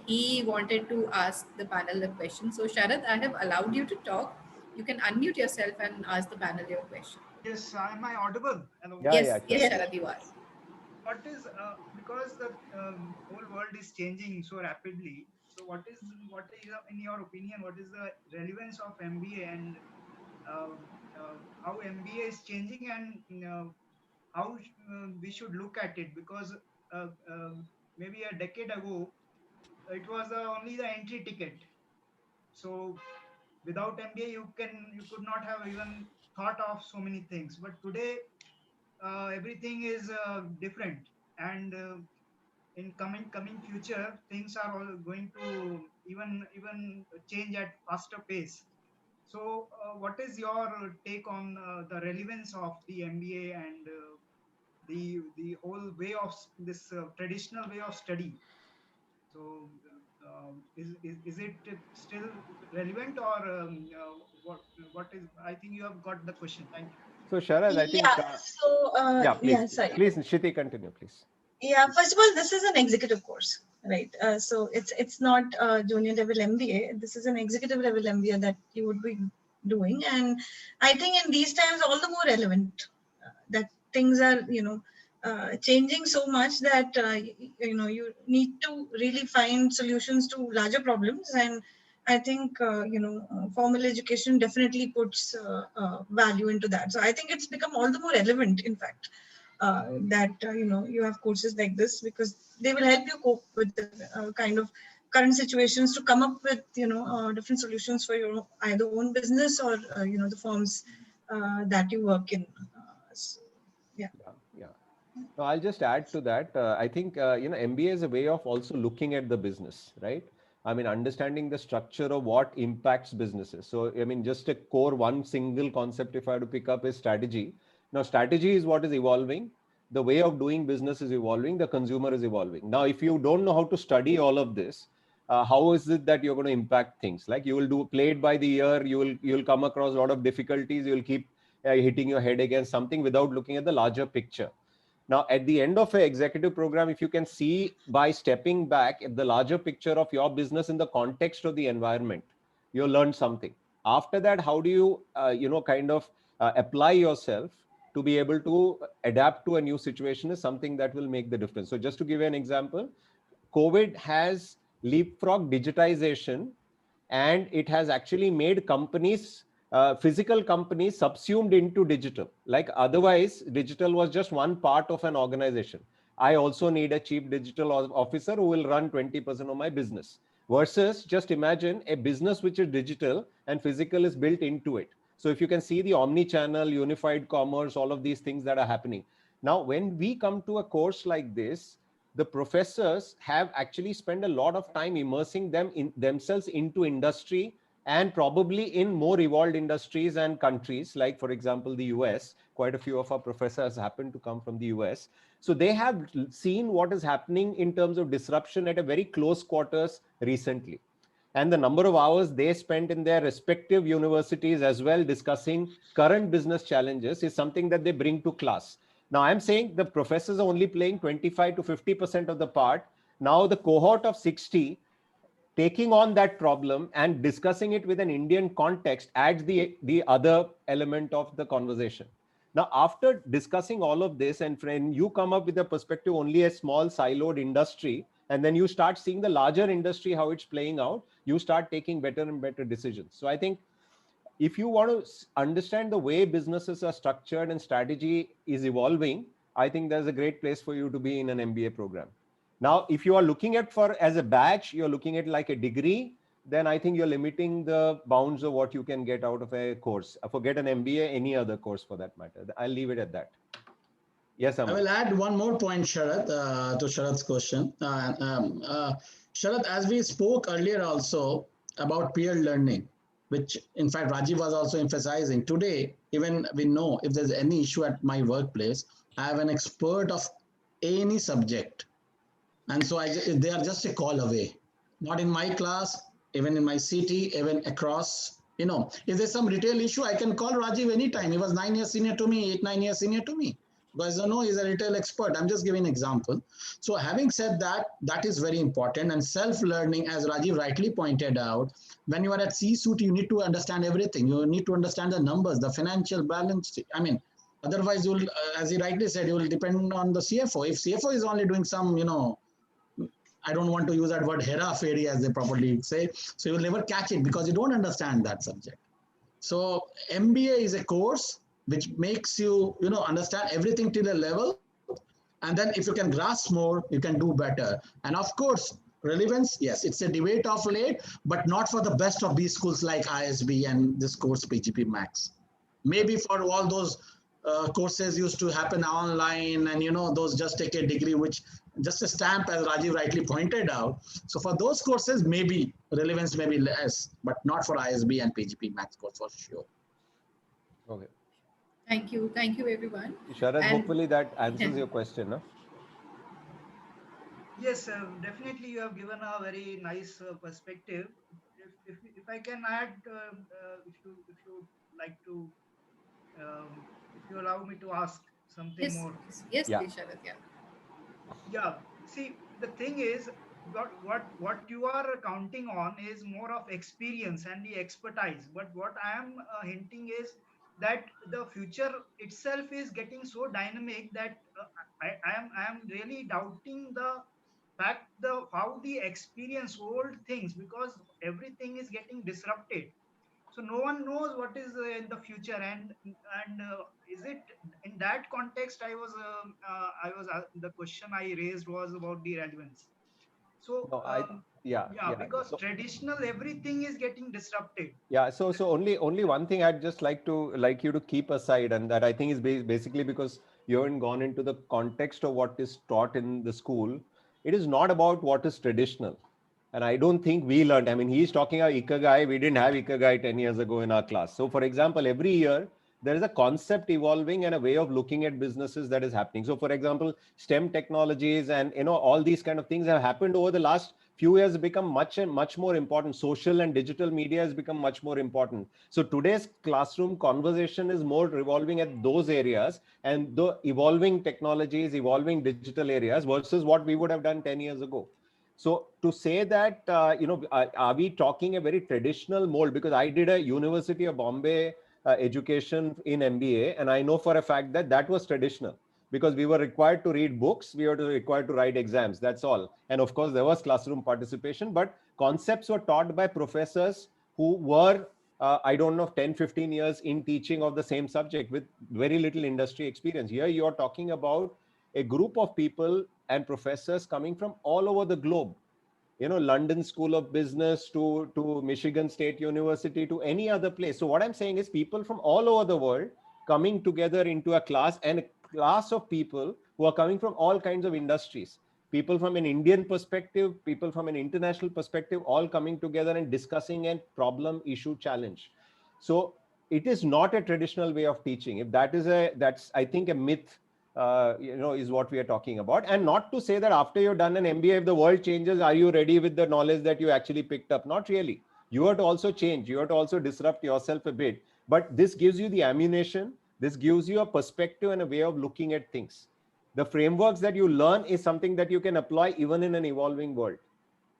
He wanted to ask the panel a question. So Sharad, I have allowed you to talk. You can unmute yourself and ask the panel your question. Yes, am I audible? Hello. Yes, Sharad, you are. What is because the whole world is changing so rapidly? So what is in your opinion? What is the relevance of MBA and how MBA is changing, and how we should look at it? Because maybe a decade ago it was only the entry ticket. So without MBA you could not have even thought of so many things. But today everything is different, and in coming future things are all going to even change at faster pace. So what is your take on the relevance of the MBA and the whole way of this traditional way of study? So is it still relevant, or what is? I think you have got the question. Thank you. So Sharad, I think please Shiti, continue, please. Yeah, first of all, this is an executive course, right? So it's not junior level MBA. This is an executive level MBA that you would be doing, and I think in these times all the more relevant that things are changing so much that you need to really find solutions to larger problems. And I think formal education definitely puts value into that. So I think it's become all the more relevant, in fact, that you have courses like this, because they will help you cope with the kind of current situations, to come up with different solutions for your either own business or the firms that you work in. So, yeah. No, I'll just add to that. I think MBA is a way of also looking at the business, right? I mean, understanding the structure of what impacts businesses. So, I mean, just a core one single concept, if I had to pick up, is strategy. Now, strategy is what is evolving. The way of doing business is evolving. The consumer is evolving. Now, if you don't know how to study all of this, how is it that you're going to impact things? Like, you will play it by the ear. You'll come across a lot of difficulties. You'll keep hitting your head against something without looking at the larger picture. Now, at the end of an executive program, if you can see by stepping back at the larger picture of your business in the context of the environment, you'll learn something. After that, how do you, apply yourself to be able to adapt to a new situation is something that will make the difference. So just to give you an example, COVID has leapfrogged digitization, and it has actually made companies, physical companies, subsumed into digital. Like otherwise, digital was just one part of an organization. I also need a chief digital officer who will run 20% of my business. Versus, just imagine a business which is digital and physical is built into it. So if you can see the omni-channel, unified commerce, all of these things that are happening. Now, when we come to a course like this, the professors have actually spent a lot of time immersing themselves into industry, and probably in more evolved industries and countries, like for example the US. Quite a few of our professors happen to come from the US. So they have seen what is happening in terms of disruption at a very close quarters recently, and the number of hours they spent in their respective universities as well discussing current business challenges is something that they bring to class. Now, I'm saying the professors are only playing 25 to 50% of the part. Now, the cohort of 60 taking on that problem and discussing it with an Indian context adds the other element of the conversation. Now, after discussing all of this, and when you come up with a perspective only a small siloed industry, and then you start seeing the larger industry, how it's playing out, you start taking better and better decisions. So I think if you want to understand the way businesses are structured and strategy is evolving, I think there's a great place for you to be in an MBA program. Now, if you are looking at for as a batch, you're looking at like a degree, then I think you're limiting the bounds of what you can get out of a course. Forget an MBA, any other course for that matter. I'll leave it at that. Yes, I Aman. will add one more point, Sharath, to Sharath's question. Sharath, as we spoke earlier also about peer learning, which in fact Rajiv was also emphasizing. Today, even we know if there's any issue at my workplace, I have an expert of any subject. And so they are just a call away. Not in my class, even in my city, even across. If there's some retail issue, I can call Rajiv anytime. He was 9 years senior to me, 8, 9 years senior to me. Because he's a retail expert. I'm just giving an example. So having said that, that is very important. And self-learning, as Rajiv rightly pointed out, when you are at C-suite, you need to understand everything. You need to understand the numbers, the financial balance. Otherwise, you'll, as he rightly said, you will depend on the CFO. If CFO is only doing some, I don't want to use that word hera-fairy as they properly say. So you'll never catch it because you don't understand that subject. So MBA is a course which makes you, understand everything till a level. And then if you can grasp more, you can do better. And of course, relevance, yes, it's a debate of late, but not for the best of these schools like ISB and this course PGPMAX. Maybe for all those courses used to happen online and, those just take a degree, which just a stamp, as Rajiv rightly pointed out. So for those courses, maybe relevance may be less, but not for ISB and PGPMAX course for sure. Okay. Thank you everyone. Sharad, hopefully that answers your question. No? Yes, definitely you have given a very nice perspective. If I can add, if you like to, if you allow me to ask something more. Yes, Yeah. please, Sharad. Yeah. See, the thing is, what you are counting on is more of experience and the expertise. But what I am hinting is that the future itself is getting so dynamic that I am really doubting the fact how the experience old things, because everything is getting disrupted. So no one knows what is in the future, and is it in that context I was the question I raised was about the relevance. So No, yeah, because So, traditional everything is getting disrupted. yeah. So only one thing I'd just like you to keep aside, and that I think is basically because you haven't gone into the context of what is taught in the school. It is not about what is traditional. And I don't think we learned. I mean, he's talking about Ikigai. We didn't have Ikigai 10 years ago in our class. So, for example, every year there is a concept evolving and a way of looking at businesses that is happening. So, for example, STEM technologies and all these kind of things have happened over the last few years, become much more important. Social and digital media has become much more important. So today's classroom conversation is more revolving at those areas and the evolving technologies, evolving digital areas versus what we would have done 10 years ago. So to say that, are we talking a very traditional mold? Because I did a University of Bombay education in MBA, and I know for a fact that that was traditional, because we were required to read books, we were required to write exams, that's all. And of course there was classroom participation, but concepts were taught by professors who were I don't know, 10 15 years in teaching of the same subject with very little industry experience. Here you're talking about a group of people and professors coming from all over the globe, London School of Business to Michigan State University to any other place. So what I'm saying is people from all over the world coming together into a class, and a class of people who are coming from all kinds of industries, people from an Indian perspective, people from an international perspective, all coming together and discussing a problem, issue, challenge. So it is not a traditional way of teaching. If that's I think a myth, is what we are talking about. And not to say that after you've done an MBA, if the world changes, are you ready with the knowledge that you actually picked up? Not really. You have to also change. You have to also disrupt yourself a bit. But this gives you the ammunition. This gives you a perspective and a way of looking at things. The frameworks that you learn is something that you can apply even in an evolving world.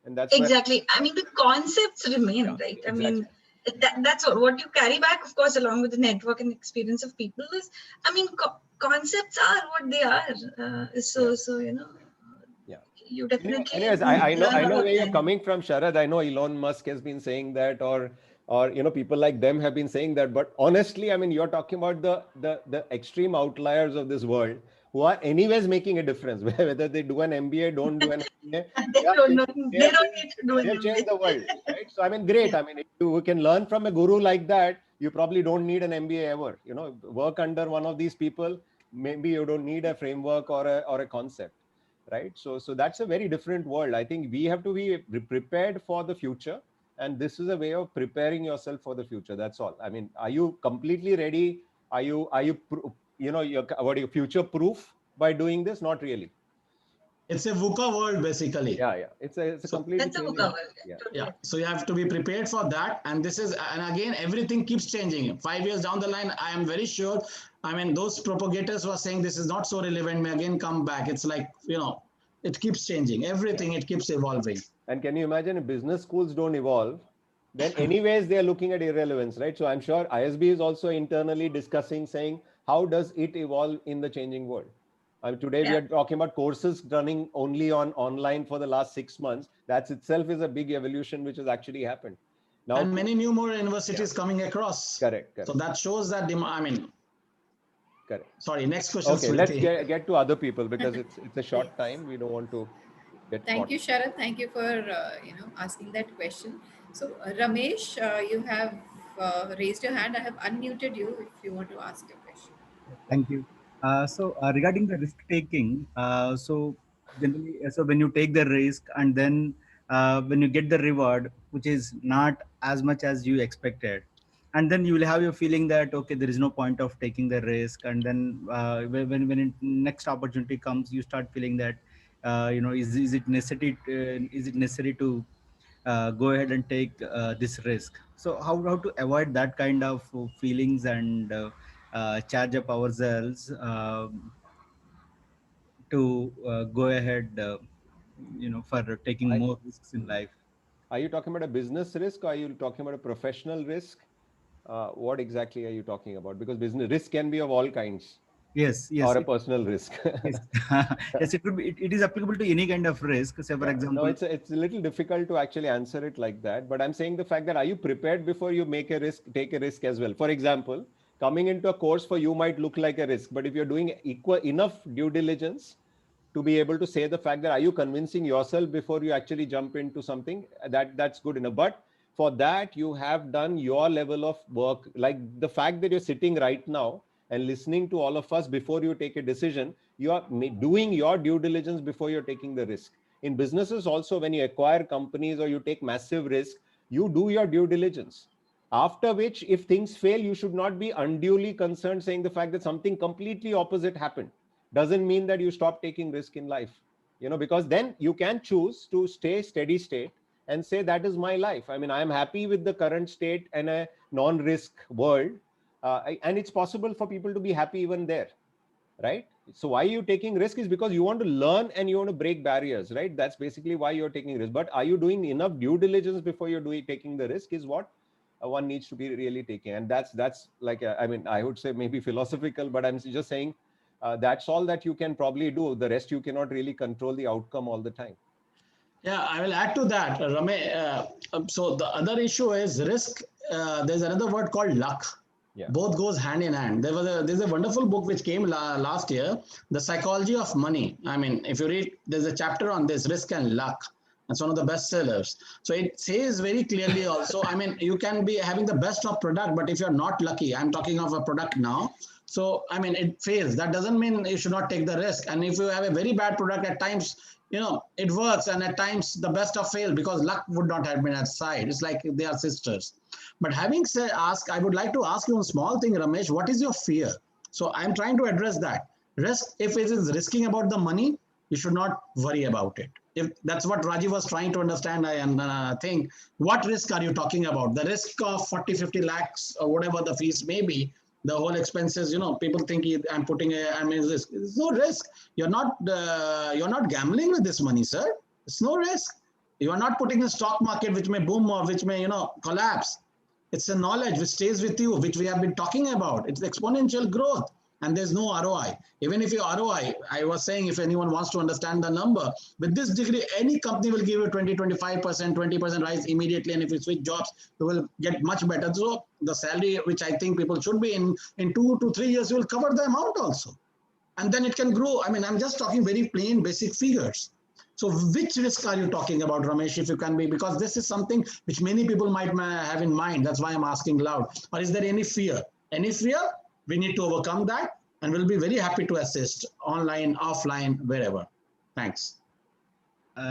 And that's exactly. I mean, the concepts remain, yeah, right? Exactly. I mean, that's what you carry back, of course, along with the network and experience of people is, I mean, concepts are what they are. So Yeah. you definitely. Anyways, I know where you're coming from, Sharad. I know Elon Musk has been saying that, or people like them have been saying that. But honestly, I mean, you're talking about the extreme outliers of this world who are anyways making a difference. Whether they do an MBA, don't do an MBA, they don't need to do they've an changed MBA. the world, right? So I mean, great. I mean, if you can learn from a guru like that, you probably don't need an MBA ever. Work under one of these people. Maybe you don't need a framework or a concept, right? So that's a very different world. I think we have to be prepared for the future, and this is a way of preparing yourself for the future. That's all. I mean, are you completely ready? Are you you're future proof by doing this? Not really. It's a VUCA world, basically. Yeah. It's a completely That's a changing. VUCA world. Yeah. So you have to be prepared for that. And again, everything keeps changing. 5 years down the line, I am very sure. I mean, those propagators who are saying this is not so relevant may again come back. It's like, it keeps changing. Everything, it keeps evolving. And can you imagine if business schools don't evolve, then anyways, they're looking at irrelevance, right? So I'm sure ISB is also internally discussing, saying, how does it evolve in the changing world? Today we are talking about courses running only on online for the last 6 months. That itself is a big evolution which has actually happened. Now, and many new more universities coming across. Correct. So that shows that correct. Sorry, next question. Okay, let's get to other people, because it's a short time. We don't want to get Thank you, Sharad. Thank you for asking that question. So Ramesh, you have raised your hand. I have unmuted you if you want to ask your question. Thank you. Regarding the risk taking, so generally, so when you take the risk and then when you get the reward, which is not as much as you expected, and then you will have your feeling that okay, there is no point of taking the risk, and then when next opportunity comes, you start feeling that is it necessary to go ahead and take this risk. So how to avoid that kind of feelings and charge up ourselves to go ahead for taking more risks in life. Are you talking about a business risk, or are you talking about a professional risk? What exactly are you talking about? Because business risk can be of all kinds. Yes. Or a personal risk. Yes, yes, it could be. It is applicable to any kind of risk. Say, for example, no, it's a little difficult to actually answer it like that. But I'm saying the fact that are you prepared before you take a risk as well? For example, coming into a course for you might look like a risk, but if you're doing enough due diligence to be able to say the fact that are you convincing yourself before you actually jump into something, that's good enough. But for that, you have done your level of work, like the fact that you're sitting right now and listening to all of us before you take a decision. You are doing your due diligence before you're taking the risk. In businesses also, when you acquire companies or you take massive risk, you do your due diligence. After which, if things fail, you should not be unduly concerned, saying the fact that something completely opposite happened doesn't mean that you stop taking risk in life, because then you can choose to stay steady state and say that is my life. I mean, I am happy with the current state and a non-risk world, and it's possible for people to be happy even there, right? So why you taking risk is because you want to learn and you want to break barriers, right? That's basically why you're taking risk. But are you doing enough due diligence before you're taking the risk is what one needs to be really taking. And that's like, I mean, I would say maybe philosophical, but I'm just saying that's all that you can probably do. The rest, you cannot really control the outcome all the time. Yeah, I will add to that, Rame. So the other issue is risk. There's another word called luck. Yeah. Both goes hand in hand. There's a wonderful book which came last year, The Psychology of Money. I mean, if you read, there's a chapter on this, risk and luck. It's one of the best sellers. So it says very clearly also, I mean, you can be having the best of product, but if you're not lucky, I'm talking of a product now. So, I mean, it fails. That doesn't mean you should not take the risk. And if you have a very bad product, at times, it works. And at times the best of fail because luck would not have been at side. It's like they are sisters. But having said, I would like to ask you a small thing, Ramesh, what is your fear? So I'm trying to address that. Risk, if it is risking about the money, you should not worry about it. If that's what Rajiv was trying to understand, I think, what risk are you talking about? The risk of 40, 50 lakhs or whatever the fees may be, the whole expenses, people think I'm putting risk. There's no risk. You're not gambling with this money, sir. It's no risk. You are not putting in the stock market, which may boom or which may, collapse. It's a knowledge which stays with you, which we have been talking about. It's exponential growth. And there's no ROI. Even if your ROI, I was saying, if anyone wants to understand the number, with this degree, any company will give you 20, 25%, 20% rise immediately. And if you switch jobs, you will get much better. So the salary, which I think people should be in 2 to 3 years, you will cover the amount also. And then it can grow. I mean, I'm just talking very plain basic figures. So which risk are you talking about, Ramesh, if you can be, because this is something which many people might have in mind. That's why I'm asking loud. Or is there any fear? Any fear? We need to overcome that, and we'll be very happy to assist online, offline, wherever. Thanks.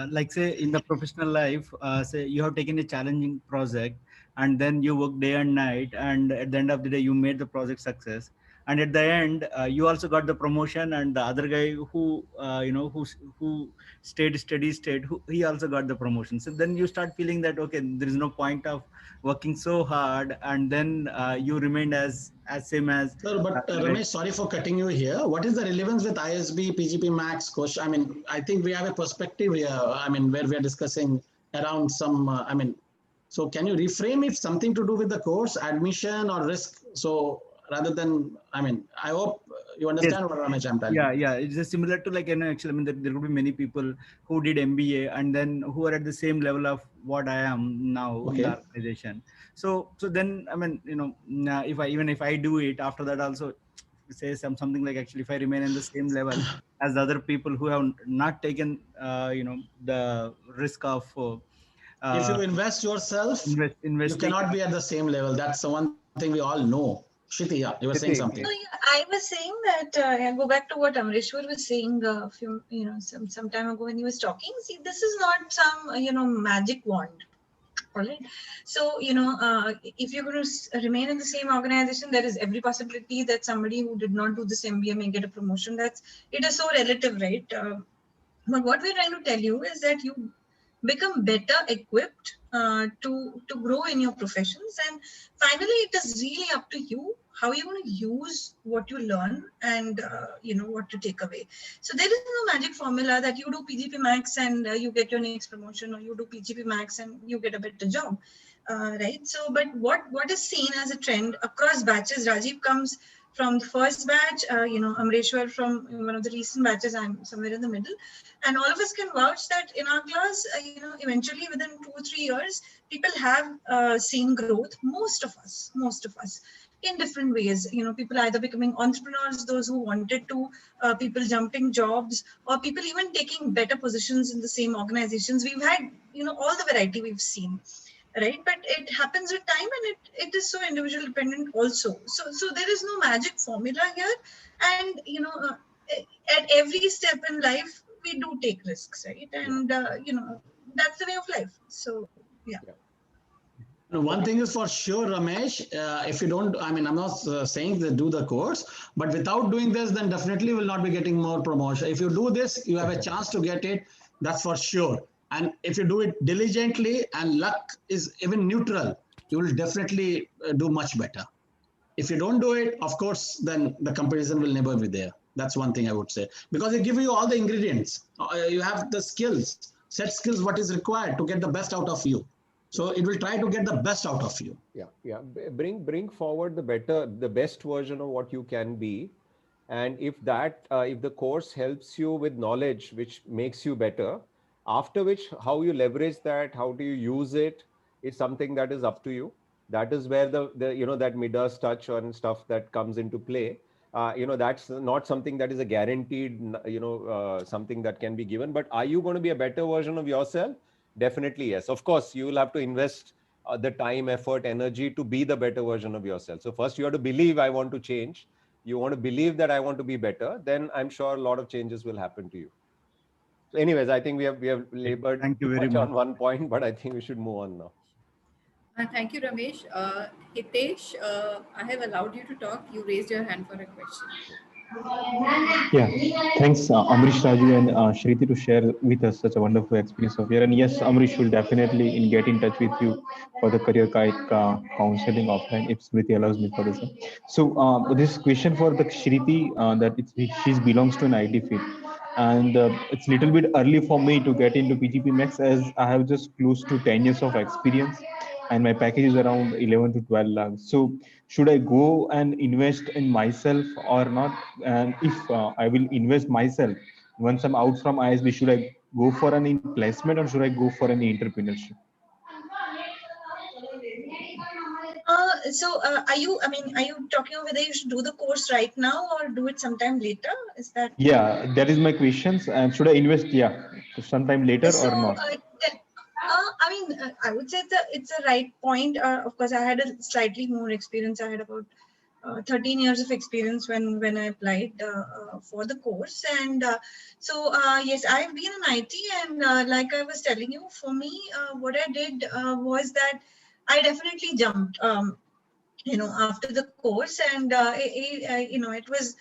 Like say in the professional life, say you have taken a challenging project and then you work day and night, and at the end of the day you made the project success, and at the end you also got the promotion, and the other guy who who stayed steady state, he also got the promotion. So then you start feeling that okay, there is no point of working so hard, and then you remained as same as Sir, but Ramesh, sorry for cutting you here. What is the relevance with ISB PGPMAX question? I mean, I think we have a perspective here. I mean, where we are discussing around some. So can you reframe it something to do with the course admission or risk? So rather than, I hope you understand what Ramesh I'm telling. Yeah, it's just similar to like actually, I mean, there could be many people who did MBA and then who are at the same level of what I am now in the organization. So then, I mean, if I do it after that also, say something like actually if I remain in the same level as the other people who have not taken the risk of if you invest yourself, you cannot be at the same level. That's the one thing we all know. Shiti, yeah, you were saying something. So, yeah, I was saying that I go back to what Amreshwar was saying a few, some time ago when he was talking. See, this is not some magic wand. All right. So, if you're going to remain in the same organization, there is every possibility that somebody who did not do this MBA may get a promotion. It is so relative, right? But what we're trying to tell you is that you become better equipped to grow in your professions, and finally it is really up to you how you're going to use what you learn and what to take away. So there is no magic formula that you do PGPMAX and you get your next promotion, or you do PGPMAX and you get a better job, right? So but what is seen as a trend across batches, Rajiv comes from the first batch, Amreshwar from one of the recent batches, I'm somewhere in the middle. And all of us can vouch that in our class, eventually within 2 or 3 years, people have seen growth, most of us, in different ways. People either becoming entrepreneurs, those who wanted to, people jumping jobs, or people even taking better positions in the same organizations. We've had, all the variety we've seen. Right, but it happens with time, and it is so individual dependent also. So there is no magic formula here, and at every step in life we do take risks, right? And that's the way of life. So yeah. One thing is for sure, Ramesh, if you don't, I'm not saying that do the course, but without doing this, then definitely will not be getting more promotion. If you do this, you have a chance to get it. That's for sure. And if you do it diligently and luck is even neutral, you will definitely do much better. If you don't do it, of course, then the comparison will never be there. That's one thing I would say. Because they give you all the ingredients. You have the skills, set skills, what is required to get the best out of you. So it will try to get the best out of you. Yeah. Bring forward the best version of what you can be. And if the course helps you with knowledge which makes you better, after which how you leverage that, how do you use it, is something that is up to you. That is where the that Midas touch and stuff that comes into play. That's not something that is a guaranteed something that can be given. But are you going to be a better version of yourself? Definitely yes. Of course you will have to invest the time, effort, energy to be the better version of yourself. So first you have to believe, I want to change. You want to believe that I want to be better, then I'm sure a lot of changes will happen to you. So anyways, I think we have labored Thank you too very much much. on one point, but I think we should move on now. Thank you, Ramesh. Hitesh, I have allowed you to talk. You raised your hand for a question. Yeah, thanks, Amrish, Raju, and Shriti to share with us such a wonderful experience of here. And yes, Amrish will definitely get in touch with you for the career guide counseling offline if Smriti allows me for this. So this question for the Shriti that she belongs to an IT field, and it's little bit early for me to get into PGPMAX as I have just close to 10 years of experience, and my package is around 11 to 12 lakhs. So should I go and invest in myself or not? And if I will invest myself once I'm out from ISB, should I go for an placement or should I go for any entrepreneurship? Are you talking about whether you should do the course right now or do it sometime later? Is that? Yeah, that is my questions. And should I invest? Yeah, sometime later So, or not? I would say it's a right point. Of course, I had a slightly more experience. I had about 13 years of experience when I applied for the course. And yes, I've been in IT, and like I was telling you, for me, what I did was that I definitely jumped. After the course, and it was.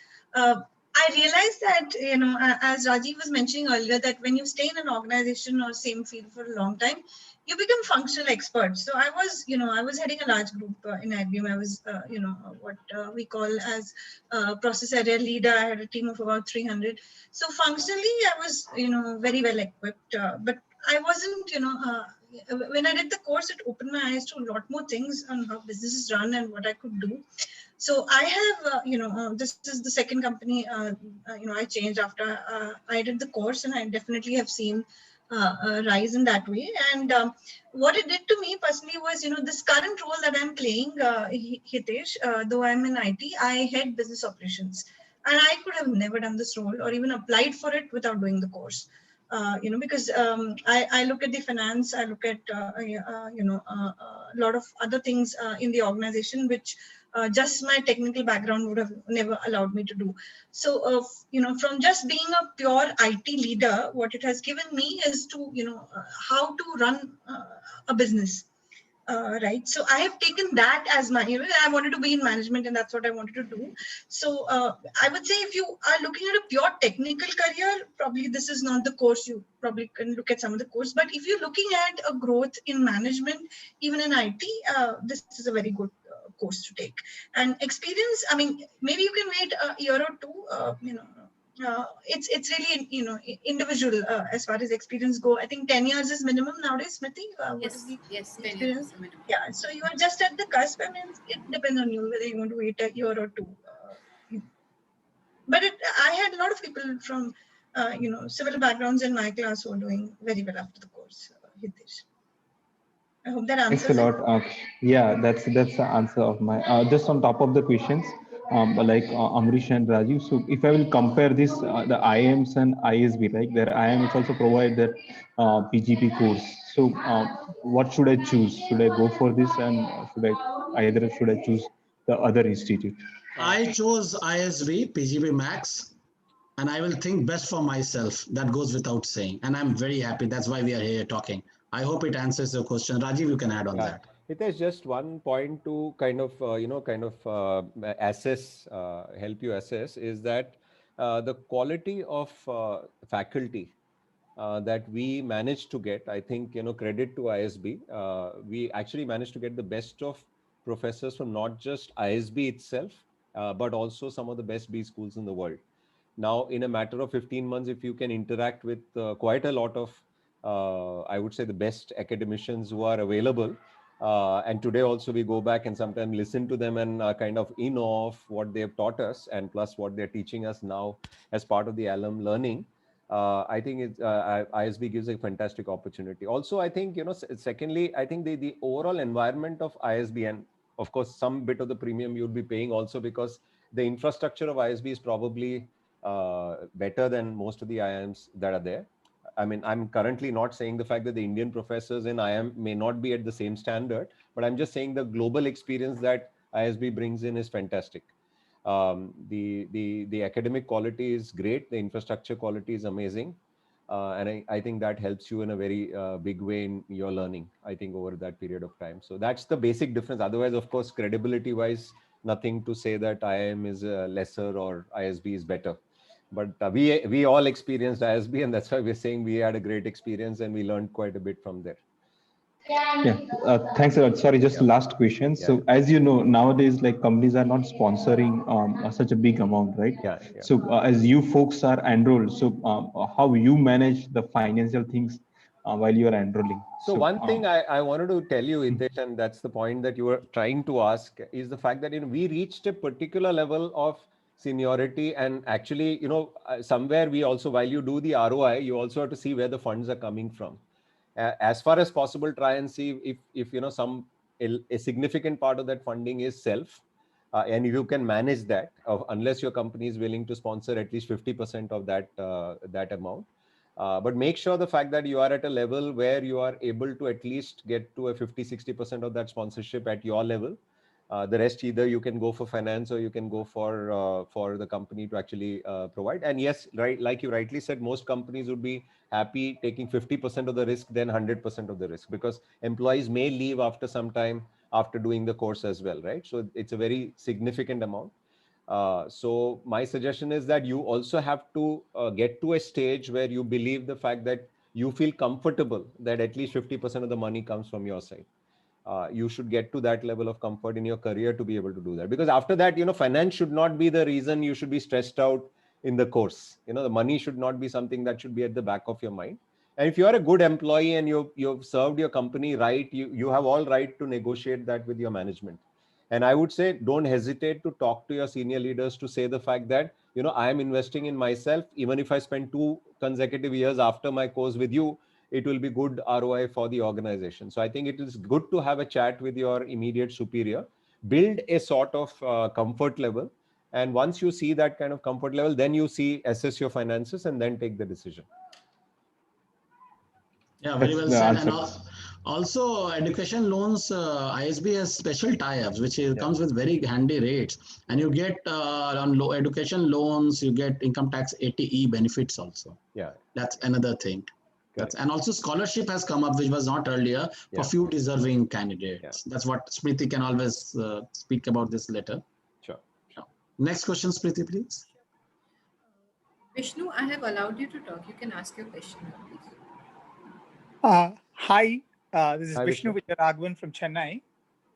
I realized that, as Rajiv was mentioning earlier, that when you stay in an organization or same field for a long time, you become functional experts. So I was heading a large group in IBM. I was, what we call as process area leader. I had a team of about 300. So functionally, I was, very well equipped. But I wasn't, when I did the course, it opened my eyes to a lot more things on how businesses run and what I could do. So I have, this is the second company, I changed after I did the course, and I definitely have seen a rise in that way. And what it did to me personally was, this current role that I'm playing, Hitesh, though I'm in IT, I head business operations. And I could have never done this role or even applied for it without doing the course. Because I look at the finance, I look at, a lot of other things in the organization, which just my technical background would have never allowed me to do. So, from just being a pure IT leader, what it has given me is to, how to run a business. Right. So I have taken that as my, I wanted to be in management and that's what I wanted to do. So I would say if you are looking at a pure technical career, probably this is not the course. You probably can look at some of the course, but if you're looking at a growth in management, even in IT, this is a very good course to take. And experience, I mean, maybe you can wait a year or two, it's really, individual as far as experience go. I think 10 years is minimum nowadays, Smriti. What is the Yes, 10 years experience? is the minimum. Yeah, so you are just at the cusp. I mean, it depends on you whether you want to wait a year or two. But I had a lot of people from, civil backgrounds in my class who are doing very well after the course. Hitesh, I hope that Thanks a answers it. lot. Yeah, that's the answer of my. Just on top of the questions, like Amrish and Rajiv. So if I will compare this, the IIMs and ISB, like their IIMs also provide their PGP course. So what should I choose? Should I go for this, and should I choose the other institute? I chose ISB PGPMAX, and I will think best for myself. That goes without saying. And I'm very happy. That's why we are here talking. I hope it answers your question. Rajiv, you can add on Yeah, that. it is just one point to kind of assess, help you assess, is that the quality of faculty that we managed to get. I think, credit to ISB. We actually managed to get the best of professors from not just ISB itself, but also some of the best B schools in the world. Now, in a matter of 15 months, if you can interact with quite a lot of I would say, the best academicians who are available. And today also we go back and sometimes listen to them and kind of in awe of what they have taught us, and plus what they're teaching us now as part of the alum learning. I think ISB gives a fantastic opportunity. Also, I think, secondly, I think the overall environment of ISB, and of course, some bit of the premium you'll be paying also, because the infrastructure of ISB is probably better than most of the IIMs that are there. I mean, I'm currently not saying the fact that the Indian professors in IIM may not be at the same standard, but I'm just saying the global experience that ISB brings in is fantastic. The academic quality is great. The infrastructure quality is amazing. And I think that helps you in a very big way in your learning, I think, over that period of time. So that's the basic difference. Otherwise, of course, credibility wise, nothing to say that IIM is lesser or ISB is better. But we all experienced ISB, and that's why we're saying we had a great experience and we learned quite a bit from there. Yeah, thanks a lot. Sorry, just last question. So, as you know, nowadays, like companies are not sponsoring such a big amount, right? Yeah. So, as you folks are enrolled, so how you manage the financial things while you are enrolling? So one thing I wanted to tell you, Hitesh, and that's the point that you were trying to ask, is the fact that we reached a particular level of seniority, and actually, somewhere we also, while you do the ROI, you also have to see where the funds are coming from. As far as possible, try and see if a significant part of that funding is self, and you can manage that, unless your company is willing to sponsor at least 50% of that amount. But make sure the fact that you are at a level where you are able to at least get to a 50-60% of that sponsorship at your level. The rest, either you can go for finance or you can go for the company to actually provide. And yes, right, like you rightly said, most companies would be happy taking 50% of the risk than 100% of the risk, because employees may leave after some time after doing the course as well, right? So it's a very significant amount. So my suggestion is that you also have to get to a stage where you believe the fact that you feel comfortable that at least 50% of the money comes from your side. You should get to that level of comfort in your career to be able to do that. Because after that, finance should not be the reason you should be stressed out in the course. The money should not be something that should be at the back of your mind. And if you are a good employee and you've served your company right, you have all right to negotiate that with your management. And I would say, don't hesitate to talk to your senior leaders to say the fact that, I am investing in myself. Even if I spend 2 consecutive years after my course with you, it will be good ROI for the organization. So I think it is good to have a chat with your immediate superior, build a sort of comfort level. And once you see that kind of comfort level, then you assess your finances and then take the decision. Yeah, very well said. And also, education loans, ISB has special tie-ups, which comes with very handy rates. And you get on education loans, you get income tax 80E benefits also. Yeah, that's another thing. And also scholarship has come up, which was not earlier, for few deserving candidates. That's what Smriti can always speak about this later. Sure. Next question, Smriti, please. Vishnu, I have allowed you to talk. You can ask your question now, please. Hi, this is Hi, Vishnu Vishnu. Vijayaraghavan from Chennai.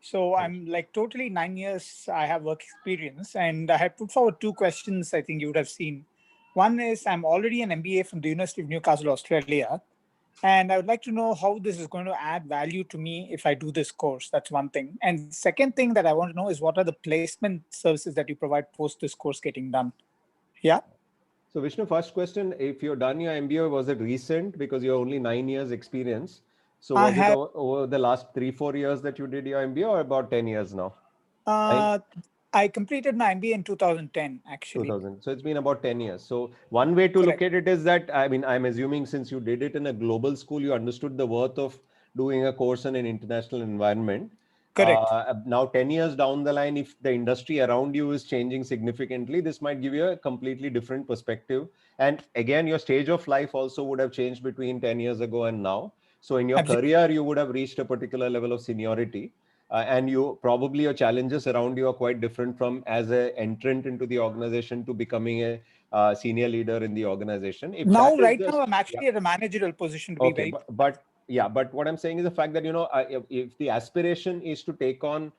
So I'm like totally 9 years I have work experience, and I have put forward 2 questions I think you would have seen. One is, I'm already an MBA from the University of Newcastle, Australia, and I would like to know how this is going to add value to me if I do this course. That's one thing. And second thing that I want to know is, what are the placement services that you provide post this course getting done? Yeah. So Vishnu, first question, if you're done your MBA, was it recent? Because you're only 9 years experience. So was it over the last 3-4 years that you did your MBA, or about 10 years now? I completed my MBA in 2010, actually. 2000. So it's been about 10 years. So one way to look at it is that, I'm assuming since you did it in a global school, you understood the worth of doing a course in an international environment. Correct. Now, 10 years down the line, if the industry around you is changing significantly, this might give you a completely different perspective. And again, your stage of life also would have changed between 10 years ago and now. So in your career, you would have reached a particular level of seniority. And your challenges around you are quite different from as an entrant into the organization to becoming a senior leader in the organization. Now, I'm actually at a managerial position to be very. But what I'm saying is the fact that, if the aspiration is to take on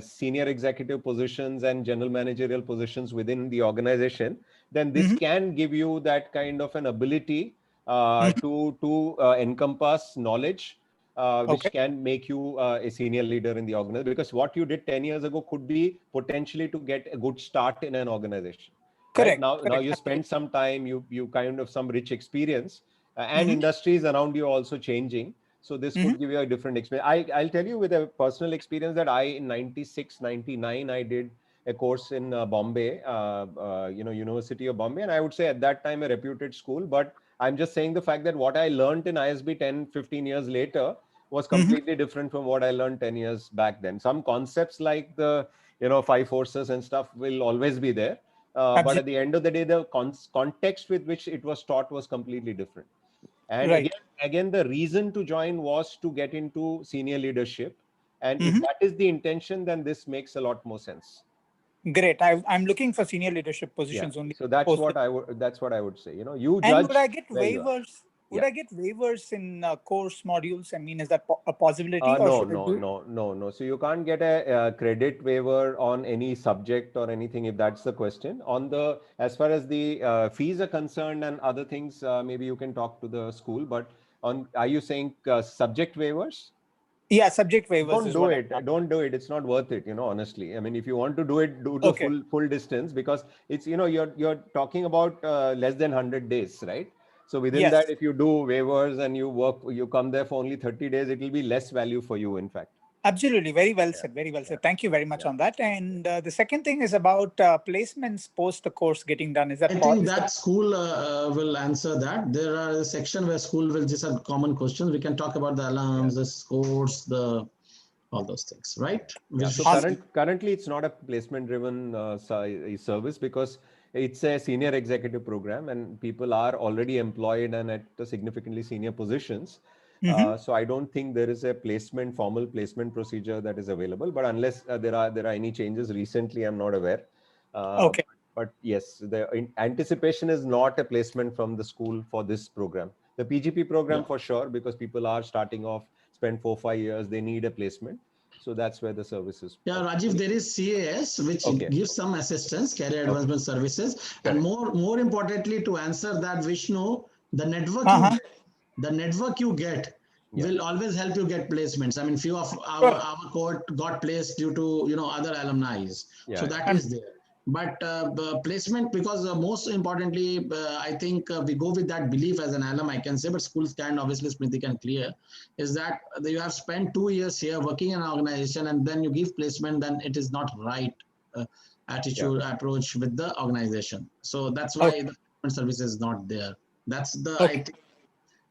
senior executive positions and general managerial positions within the organization, then this can give you that kind of an ability to encompass knowledge, which Okay. can make you a senior leader in the organization. Because what you did 10 years ago could be potentially to get a good start in an organization. Right Correct. now you Absolutely. spend some time, you kind of some rich experience, and Mhm. industries around you also changing. So this Mhm. could give you a different experience. I'll tell you with a personal experience that I in 96, 99, I did a course in Bombay, University of Bombay. And I would say at that time a reputed school, but I'm just saying the fact that what I learned in ISB 10, 15 years later was Mhm. completely different from what I learned 10 years back then. Some concepts like the, five forces and stuff will always be there. But at Absolutely. the end of the day, the context with which it was taught was completely different. And Right. again, the reason to join was to get into senior leadership. And if Mhm. that is the intention, then this makes a lot more sense. Great. I'm looking for senior leadership Yeah. positions only. So that's Post. what I would say. You And would judge I get where you are. waivers? Would Yeah. I get waivers in course modules? I mean, is that a possibility, or No, should I no, do it? no, no, no. So you can't get a credit waiver on any subject or anything if that's the question. As far as the fees are concerned and other things, maybe you can talk to the school. But are you saying subject waivers? Yeah, subject waivers Don't is do what it. Don't do it. It's not worth it. Honestly. I mean, if you want to do it, do the Okay. full distance, because it's you're talking about less than 100 days, right? So within that, Yes. if you do waivers and you come there for only 30 days, it will be less value for you, in fact. Absolutely. Very well Yeah, said. Very well yeah, said. Thank you very much yeah. on that. And the second thing is about placements post the course getting done. Is I that think that school will answer that. There are a section where school will just have common questions. We can talk about the Yeah. alums, the scores, all those things, right? Yeah. So Awesome. currently it's not a placement driven service, because it's a senior executive program and people are already employed and at the significantly senior positions. Mhm. So I don't think there is a formal placement procedure that is available. But unless there are any changes recently, I'm not aware. Uh, Okay. but yes, the anticipation is not a placement from the school for this program. The PGP program Yeah. for sure, because people are starting off, spend 4-5 years, they need a placement. So that's where the services. Yeah, Rajiv, there is CAS, which Okay. gives some assistance, career Okay. advancement services. And Correct. more importantly, to answer that, Vishnu, the network Uh-huh. you get Yeah. will always help you get placements. I mean, few of Sure. our court got placed due to other alumni, so Yeah. that And is there. But placement, because most importantly, I think we go with that belief as an alum, I can say, but schools can, obviously, Smriti can clear, is that you have spent 2 years here working in an organization and then you give placement, then it is not right attitude, approach with the organization. So that's why okay. the placement service is not there. That's I Okay. think,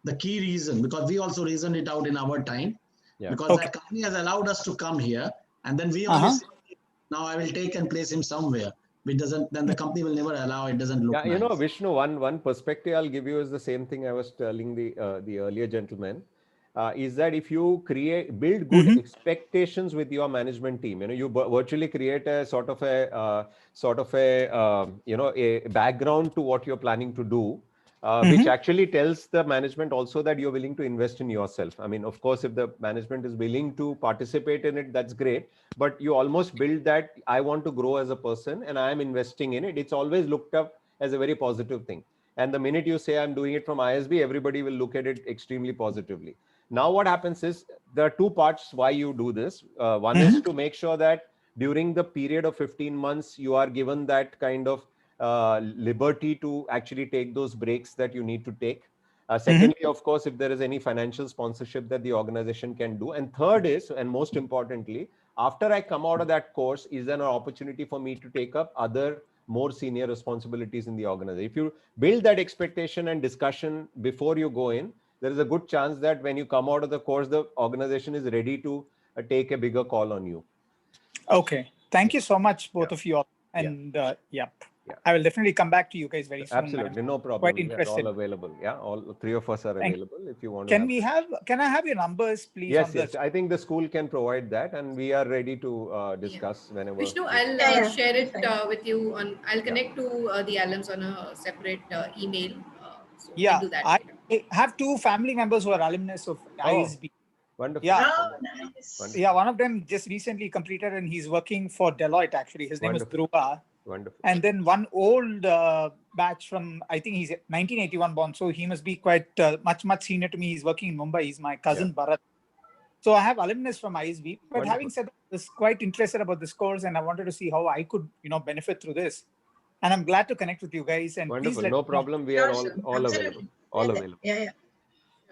the key reason, because we also reasoned it out in our time, Yeah. because Okay. that company has allowed us to come here, and then we only Uh-huh. say, now I will take and place him somewhere. It doesn't, then the company will never allow. It doesn't look Yeah, nice. Vishnu, one perspective I'll give you is the same thing I was telling the earlier gentleman, is that if you build good Mhm. expectations with your management team, you virtually create a a background to what you're planning to do, which Mhm. actually tells the management also that you're willing to invest in yourself. I mean, of course, if the management is willing to participate in it, that's great. But you almost build that I want to grow as a person and I am investing in it. It's always looked up as a very positive thing. And the minute you say I'm doing it from ISB, everybody will look at it extremely positively. Now, what happens is there are two parts why you do this. One is Mhm. to make sure that during the period of 15 months, you are given that kind of liberty to actually take those breaks that you need to take. Mhm. Secondly, of course, if there is any financial sponsorship that the organization can do. And third is, and most importantly, after I come out of that course, is there an opportunity for me to take up other more senior responsibilities in the organization? If you build that expectation and discussion before you go in, there is a good chance that when you come out of the course, the organization is ready to take a bigger call on you. Okay. Thank you so much, Yeah. both of you all. Yeah. And Yeah. I will definitely come back to you guys very soon. Absolutely, I'm no quite problem. We are all interested. available. Yeah, all three of us are Thank. available if you want to Can have. can I have your numbers, please, on Yes, the. yes. I think the school can provide that, and we are ready to Yeah. discuss whenever. Vishnu, I'll Yeah, yeah, share that's it fine. with you on. I'll Yeah. connect to the alums on a separate email. So we'll Yeah, do that I later. have two family members who are alumnus of Oh, ISB. wonderful. Yeah. Oh, Wonderful. nice. Wonderful. Yeah, one of them just recently completed and he's working for Deloitte actually. His name is Wonderful. Dhruva. Wonderful. And then one old batch from, I think he's 1981 born, so he must be quite much senior to me. He's working in Mumbai. He's my cousin Bharat. So I have alumnus from ISB. But Wonderful. having said that, I was quite interested about this course, and I wanted to see how I could, benefit through this. And I'm glad to connect with you guys. And Wonderful. please let No me know. problem. We are all Absolutely. available. All available. Yeah.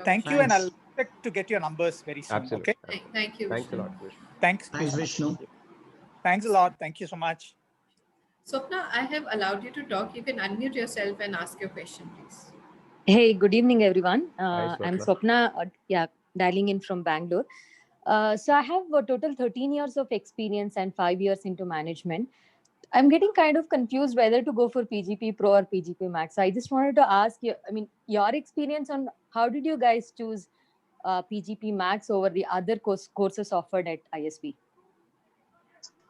Thank you, and Thanks. I'll expect to get your numbers very soon. Absolutely. Okay. Thank you. Thanks a Vishnu. lot, Vishnu. Thanks. Thanks, Vishnu. Thanks a lot. Thank you so much. Swapna, I have allowed you to talk. You can unmute yourself and ask your question, please. Hey, good evening, everyone. Hi, I'm Swapna. Swapna, dialing in from Bangalore. So I have a total 13 years of experience and 5 years into management. I'm getting kind of confused whether to go for PGP Pro or PGP Max. So I just wanted to ask you, your experience on how did you guys choose PGP Max over the other courses offered at ISB?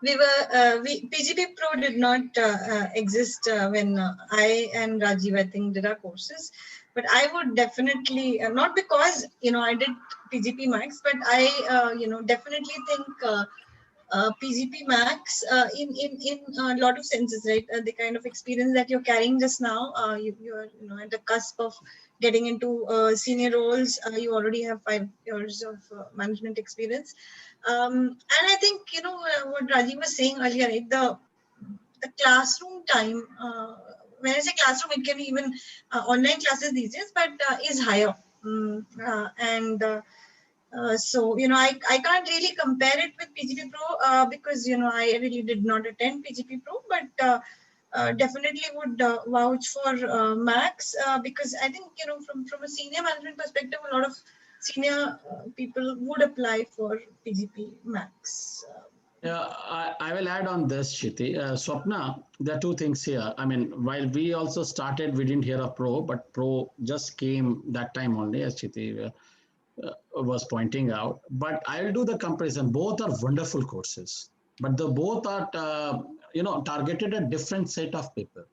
PGP Pro did not exist when I and Rajiv, I think, did our courses. But I would definitely, not because, I did PGP Max, but I, definitely think PGP Max in a lot of senses, right? The kind of experience that you're carrying just now, you're at the cusp of getting into senior roles. You already have 5 years of management experience. And I think, what Rajiv was saying earlier, right? The classroom time, when I say classroom, it can be even online classes these days, but is higher. So, I can't really compare it with PGP Pro because, I really did not attend PGP Pro, but definitely would vouch for Max because I think, from a senior management perspective, a lot of senior people would apply for PGP Max. Yeah, I will add on this, Shiti. Swapna, there are two things here. I mean, while we also started, we didn't hear of Pro, but Pro just came that time only, as Shiti was pointing out. But I'll do the comparison. Both are wonderful courses, but the both are, targeted a different set of people.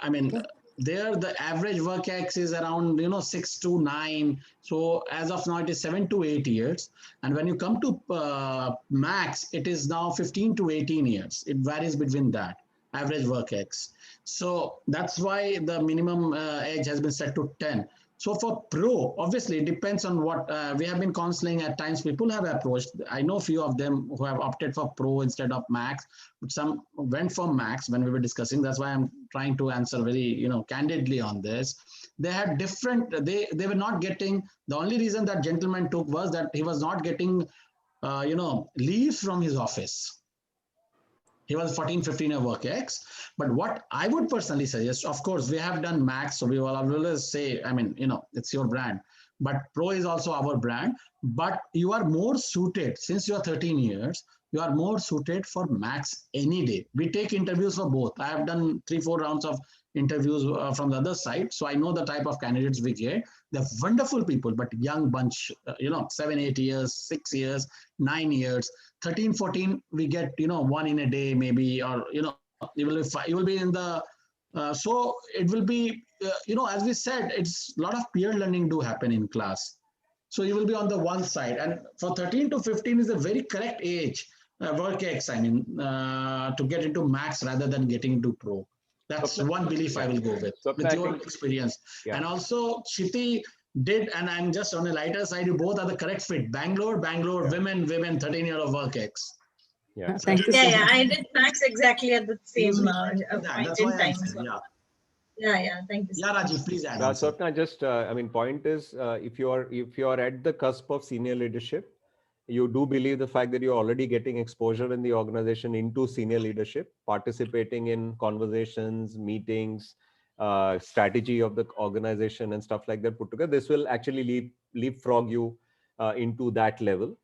I mean, there the average work X is around 6 to 9. So as of now, it is 7 to 8 years. And when you come to max, it is now 15 to 18 years. It varies between that average work X. So that's why the minimum age has been set to 10. So for Pro, obviously, it depends on what we have been counseling. At times, people have approached. I know a few of them who have opted for Pro instead of Max, but some went for Max when we were discussing. That's why I'm trying to answer very, candidly on this. They had different. They were not getting. The only reason that gentleman took was that he was not getting, leaves from his office. He was 14, 15 year work X. But what I would personally suggest, of course, we have done Max. So we will always say, it's your brand. But Pro is also our brand. But you are more suited, since you are 13 years, you are more suited for Max any day. We take interviews for both. I have done 3-4 rounds of interviews from the other side. So I know the type of candidates we get. They're wonderful people, but young bunch, 7, 8 years, 6 years, 9 years. 13, 14, we get, one in a day maybe, or, you will be in the, so it will be, as we said, it's a lot of peer learning do happen in class. So you will be on the one side. And for 13 to 15 is a very correct age, work X, to get into Max rather than getting into Pro. That's one belief I will go with your experience. Yeah. And also, Shiti did, and I'm just on a lighter side, you both are the correct fit. Bangalore, women, 13 years of work X. Yeah, thank you. Yeah, I did Max exactly at the same point in time. Yeah, thank you. Yeah, Rajiv, please add. Swapna, just, point is, if you are at the cusp of senior leadership, you do believe the fact that you're already getting exposure in the organization into senior leadership, participating in conversations, meetings, strategy of the organization and stuff like that put together, this will actually leapfrog you into that level.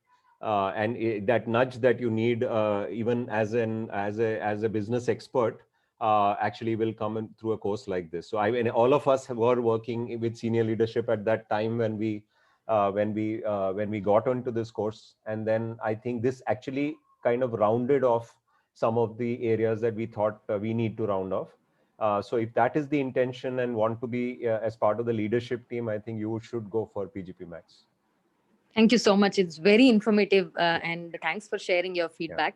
And that nudge that you need, even as a business expert, actually will come in through a course like this. So all of us were working with senior leadership at that time when we got onto this course. And then I think this actually kind of rounded off some of the areas that we thought we need to round off. So if that is the intention and want to be as part of the leadership team, I think you should go for PGP Max. Thank you so much. It's very informative and thanks for sharing your feedback.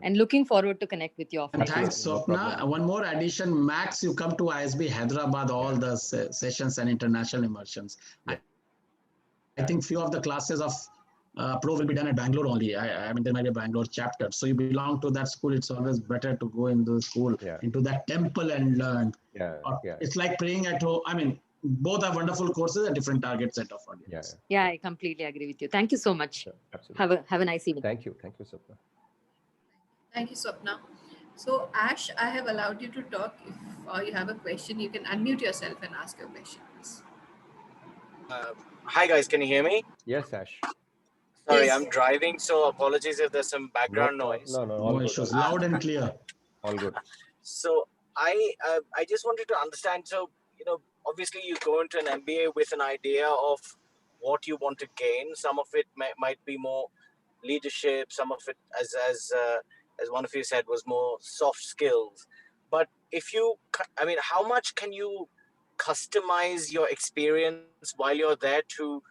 And looking forward to connect with you And offline. thanks, Absolutely, no Swapna. problem. One more addition, Max, you come to ISB Hyderabad, all the sessions and international immersions. Yeah. I think few of the classes of Pro will be done at Bangalore only. I mean, there might be a Bangalore chapter. So you belong to that school. It's always better to go into the school, Yeah. into that temple and learn. Yeah. It's like praying at home. I mean, both are wonderful courses at different target set of audience. Yeah, I completely agree with you. Thank you so much. Sure, absolutely. Have a nice evening. Thank you, Sapna. Thank you, Swapna. So, Ash, I have allowed you to talk. If you have a question, you can unmute yourself and ask your questions. Hi guys, can you hear me? Yes, Ash. Sorry, Yes. I'm driving, so apologies if there's some No background problem. noise. No, No all good. issues. Loud and clear. All good. So I just wanted to understand. So obviously you go into an MBA with an idea of what you want to gain. Some of it might be more leadership. Some of it, as one of you said, was more soft skills. But how much can you customize your experience while you're there to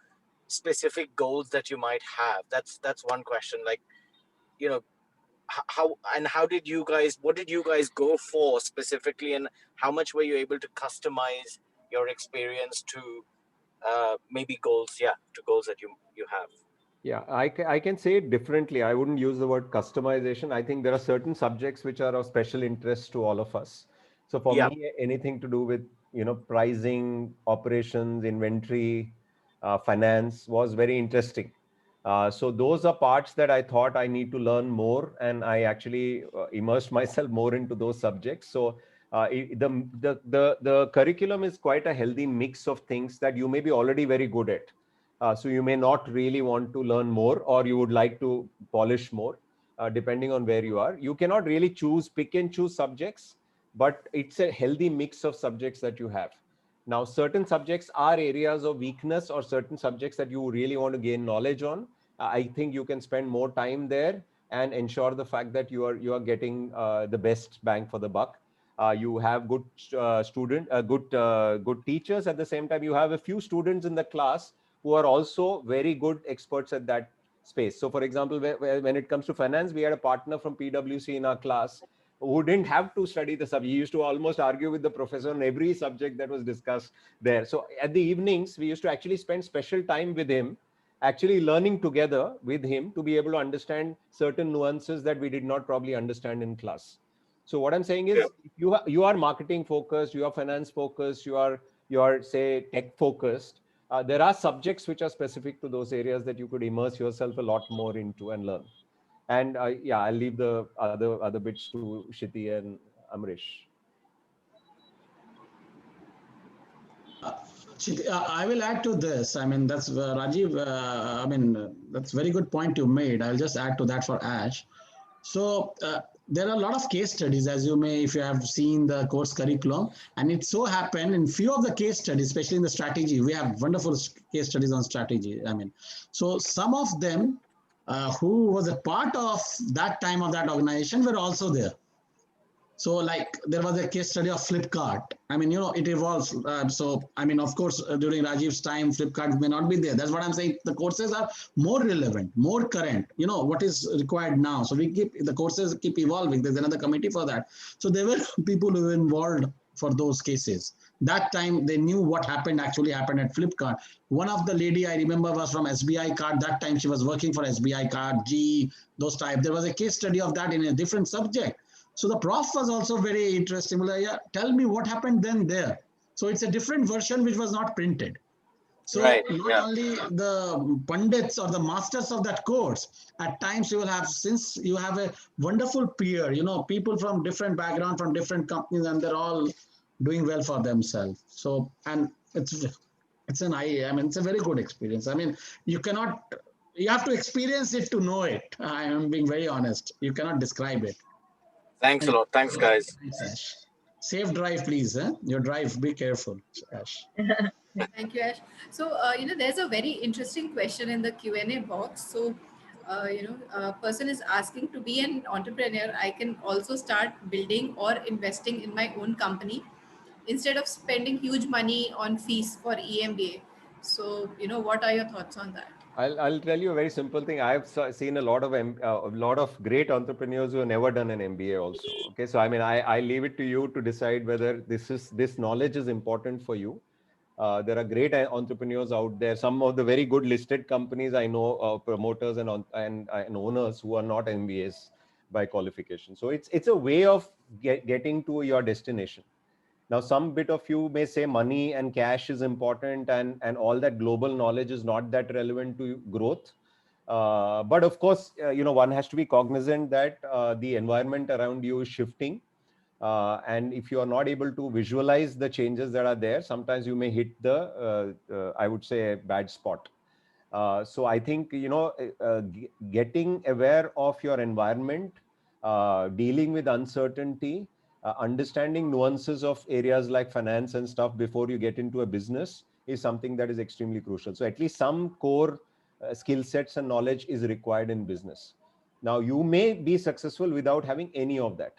specific goals that you might have? That's one question. Like, how did you guys, what did you guys go for specifically, and how much were you able to customize your experience to maybe goals that you have? Yeah, I can say it differently. I wouldn't use the word customization. I think there are certain subjects which are of special interest to all of us. So for Yeah. me, anything to do with, pricing, operations, inventory, finance was very interesting. So those are parts that I thought I need to learn more, and I actually immersed myself more into those subjects. So the curriculum is quite a healthy mix of things that you may be already very good at. So you may not really want to learn more, or you would like to polish more, depending on where you are. You cannot really pick and choose subjects, but it's a healthy mix of subjects that you have. Now, certain subjects are areas of weakness, or certain subjects that you really want to gain knowledge on. I think you can spend more time there and ensure the fact that you are getting the best bang for the buck. You have good good teachers. At the same time, you have a few students in the class who are also very good experts at that space. So, for example, when it comes to finance, we had a partner from PwC in our class who didn't have to study the subject. He used to almost argue with the professor on every subject that was discussed there. So at the evenings, we used to actually spend special time with him, actually learning together with him to be able to understand certain nuances that we did not probably understand in class. So what I'm saying is, you are marketing focused, you are finance focused, you are say tech focused. There are subjects which are specific to those areas that you could immerse yourself a lot more into and learn. And yeah, I'll leave the other bits to Shiti and Amrish. I will add to this. I mean, that's Rajiv. That's very good point you made. I'll just add to that for Ash. So there are a lot of case studies, as you may, if you have seen the course curriculum, and it so happened in few of the case studies, especially in the strategy, we have wonderful case studies on strategy. I mean, so some of them who was a part of that time of that organization were also there. So like there was a case study of Flipkart. I mean, it evolves. Of course, during Rajiv's time, Flipkart may not be there. That's what I'm saying. The courses are more relevant, more current, what is required now. So the courses keep evolving. There's another committee for that. So there were people who were involved for those cases. That time they knew what actually happened at Flipkart. One of the lady I remember was from SBI card. That time she was working for SBI card, G, those type. There was a case study of that in a different subject. So the prof was also very interesting. Like, yeah, tell me what happened then there. So it's a different version which was not printed. So not only the pundits or the masters of that course, at times you will have, since you have a wonderful peer, people from different background, from different companies, and they're all doing well for themselves. So, and it's a very good experience. I mean, you have to experience it to know it. I am being very honest. You cannot describe it. Thanks a lot. Thanks, guys. Thanks, Ash. Safe drive, please. Your drive, be careful, Ash. Thank you, Ash. So, there's a very interesting question in the Q&A box. So, a person is asking, to be an entrepreneur, I can also start building or investing in my own company instead of spending huge money on fees for EMBA. So, what are your thoughts on that? I'll tell you a very simple thing. I've seen a lot of great entrepreneurs who have never done an MBA also. Okay, so I mean, I leave it to you to decide whether this knowledge is important for you. There are great entrepreneurs out there. Some of the very good listed companies I know, promoters and owners who are not MBAs by qualification. So it's a way of getting to your destination. Now, some bit of you may say money and cash is important, and all that global knowledge is not that relevant to growth. But of course, one has to be cognizant that the environment around you is shifting. And if you are not able to visualize the changes that are there, sometimes you may hit I would say, a bad spot. So I think, getting aware of your environment, dealing with uncertainty, understanding nuances of areas like finance and stuff before you get into a business is something that is extremely crucial. So at least some core skill sets and knowledge is required in business. Now, you may be successful without having any of that,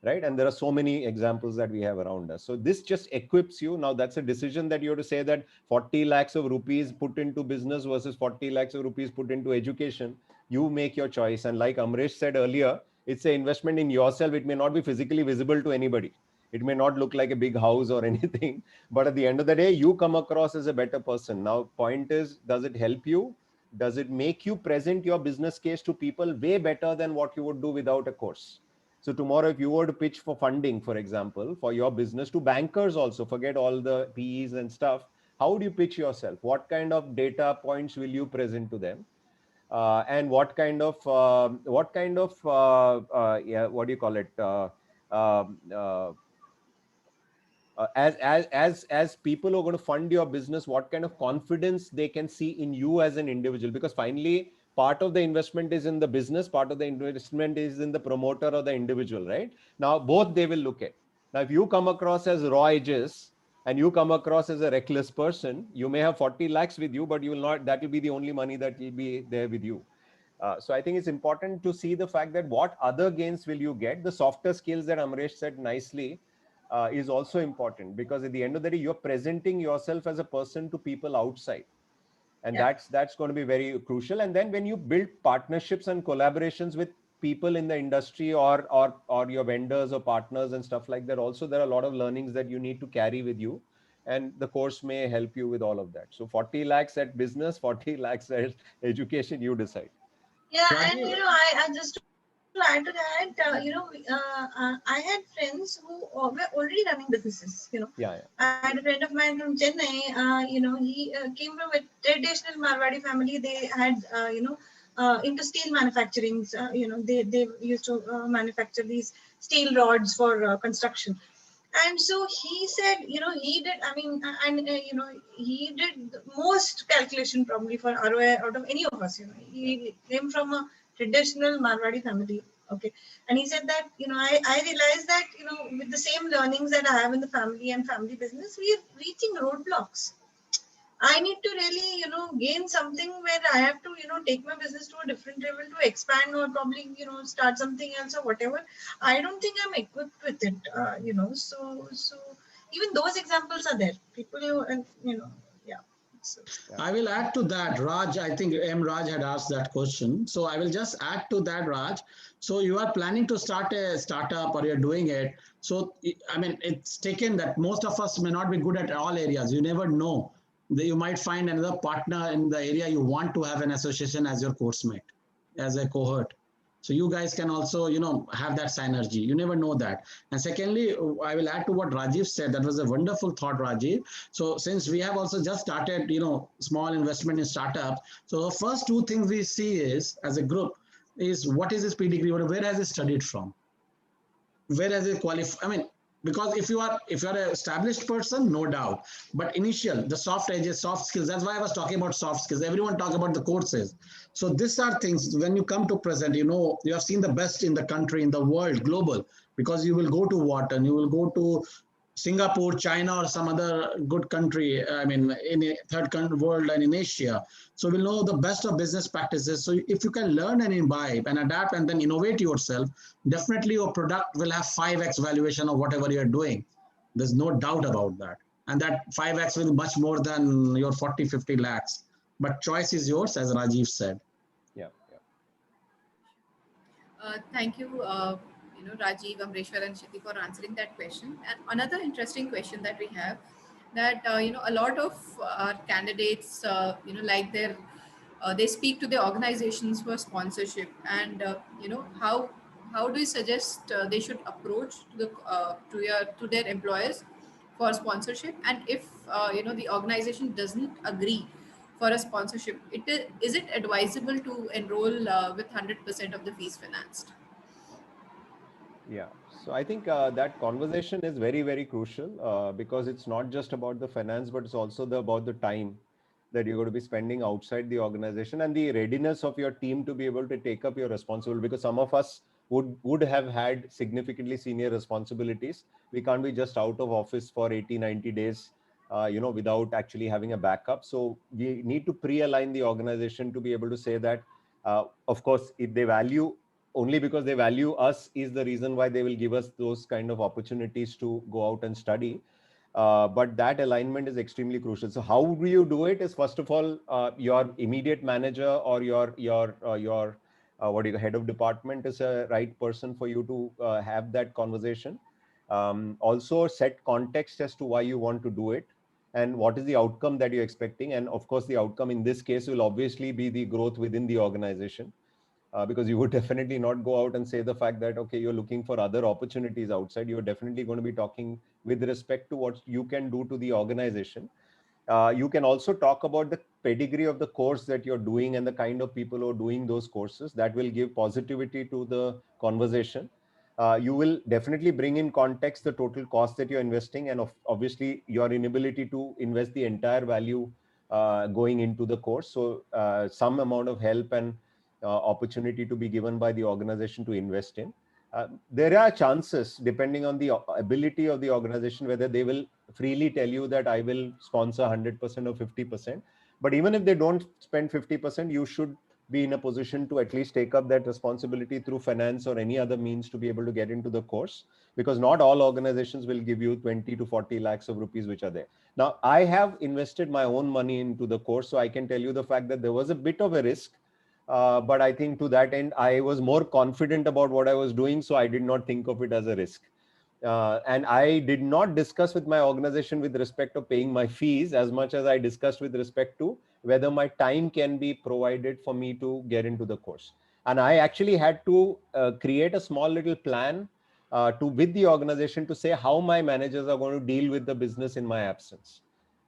right? And there are so many examples that we have around us. So this just equips you. Now, that's a decision that you have to say that 40 lakhs of rupees put into business versus 40 lakhs of rupees put into education. You make your choice. And like Amresh said earlier, it's an investment in yourself. It may not be physically visible to anybody. It may not look like a big house or anything, but at the end of the day, you come across as a better person. Now, point is, does it help you? Does it make you present your business case to people way better than what you would do without a course? So tomorrow, if you were to pitch for funding, for example, for your business to bankers also, forget all the PEs and stuff, how would you pitch yourself? What kind of data points will you present to them? And what kind of yeah, what do you call it? Um, uh, as people who are going to fund your business, what kind of confidence they can see in you as an individual? Because finally, part of the investment is in the business, part of the investment is in the promoter or the individual, right? Now, both they will look at. Now, if you come across as raw edges and you come across as a reckless person, you may have 40 lakhs with you, but you will not, that will be the only money that will be there with you. So I think it's important to see the fact that what other gains will you get? The softer skills that Amresh said nicely is also important, because at the end of the day, you're presenting yourself as a person to people outside. And that's going to be very crucial. And then when you build partnerships and collaborations with people in the industry or your vendors or partners and stuff like that, also there are a lot of learnings that you need to carry with you. And the course may help you with all of that. So 40 lakhs at business, 40 lakhs at education, you decide. Yeah, and I just to add to that, I had friends who were already running businesses. Yeah. I had a friend of mine from Chennai. He came from a traditional Marwadi family. They had, into steel manufacturing. They used to manufacture these steel rods for construction. And so he said, he did, he did the most calculation probably for ROI out of any of us. He came from a traditional Marwadi family. Okay. And he said that, I realized that, with the same learnings that I have in the family and family business, we are reaching roadblocks. I need to really, gain something where I have to, take my business to a different level to expand or probably, start something else or whatever. I don't think I'm equipped with it, so even those examples are there. People who, yeah. So. I will add to that, Raj. I think Raj had asked that question. So I will just add to that, Raj. So you are planning to start a startup or you're doing it. So, I mean, it's taken that most of us may not be good at all areas. You never know. You might find another partner in the area you want to have an association as your course mate, as a cohort. So you guys can also, have that synergy. You never know that. And secondly, I will add to what Rajiv said. That was a wonderful thought, Rajiv. So since we have also just started, small investment in startups. So the first two things we see is, as a group, is what is his pedigree? Where has he studied from? Where has he qualified? I mean, because if you are an established person, no doubt, but initial, the soft edges, soft skills, that's why I was talking about soft skills. Everyone talk about the courses. So these are things, when you come to present, you have seen the best in the country, in the world, global, because you will go to Wharton, you will go to Singapore, China, or some other good country, I mean, in a third world and in Asia. So we'll know the best of business practices. So if you can learn and imbibe and adapt and then innovate yourself, definitely your product will have 5x valuation of whatever you're doing. There's no doubt about that. And that 5x will be much more than your 40, 50 lakhs. but choice is yours, as Rajiv said. Yeah, yeah. Thank you, Rajiv, Amreshwar, and Shruti for answering that question. And another interesting question that we have, that a lot of our candidates, like they speak to the organizations for sponsorship, and how do you suggest they should approach to their employers for sponsorship, and if the organization doesn't agree for a sponsorship, is it advisable to enroll with 100% of the fees financed? Yeah. So I think that conversation is very, very crucial because it's not just about the finance, but it's also about the time that you're going to be spending outside the organization and the readiness of your team to be able to take up your responsibility. Because some of us would have had significantly senior responsibilities. We can't be just out of office for 80, 90 days, without actually having a backup. So we need to pre-align the organization to be able to say that, of course, if they value, only because they value us is the reason why they will give us those kind of opportunities to go out and study. But that alignment is extremely crucial. So how do you do it is, first of all, your immediate manager or your what you head of department is a right person for you to have that conversation. Also set context as to why you want to do it and what is the outcome that you're expecting. And of course, the outcome in this case will obviously be the growth within the organization. Because you would definitely not go out and say the fact that, okay, you're looking for other opportunities outside. You're definitely going to be talking with respect to what you can do to the organization. You can also talk about the pedigree of the course that you're doing and the kind of people who are doing those courses. That will give positivity to the conversation. You will definitely bring in context the total cost that you're investing, and obviously your inability to invest the entire value going into the course. So some amount of help and opportunity to be given by the organization to invest in. There are chances, depending on the ability of the organization, whether they will freely tell you that I will sponsor 100% or 50%. But even if they don't spend 50%, you should be in a position to at least take up that responsibility through finance or any other means to be able to get into the course, because not all organizations will give you 20 to 40 lakhs of rupees which are there. Now, I have invested my own money into the course, so I can tell you the fact that there was a bit of a risk. But I think to that end, I was more confident about what I was doing, so I did not think of it as a risk. And I did not discuss with my organization with respect to paying my fees as much as I discussed with respect to whether my time can be provided for me to get into the course. And I actually had to create a small little plan with the organization to say how my managers are going to deal with the business in my absence.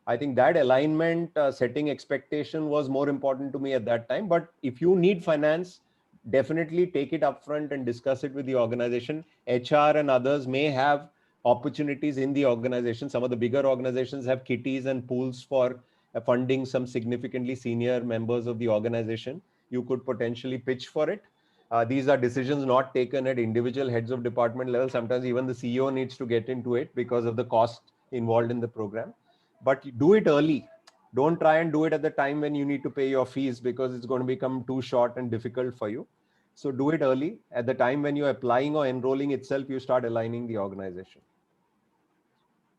I think that alignment, setting expectation was more important to me at that time. But if you need finance, definitely take it upfront and discuss it with the organization. HR and others may have opportunities in the organization. Some of the bigger organizations have kitties and pools for funding some significantly senior members of the organization. You could potentially pitch for it. These are decisions not taken at individual heads of department level. Sometimes even the CEO needs to get into it because of the cost involved in the program. But do it early. Don't try and do it at the time when you need to pay your fees, because it's going to become too short and difficult for you. So do it early. At the time when you're applying or enrolling itself, you start aligning the organization.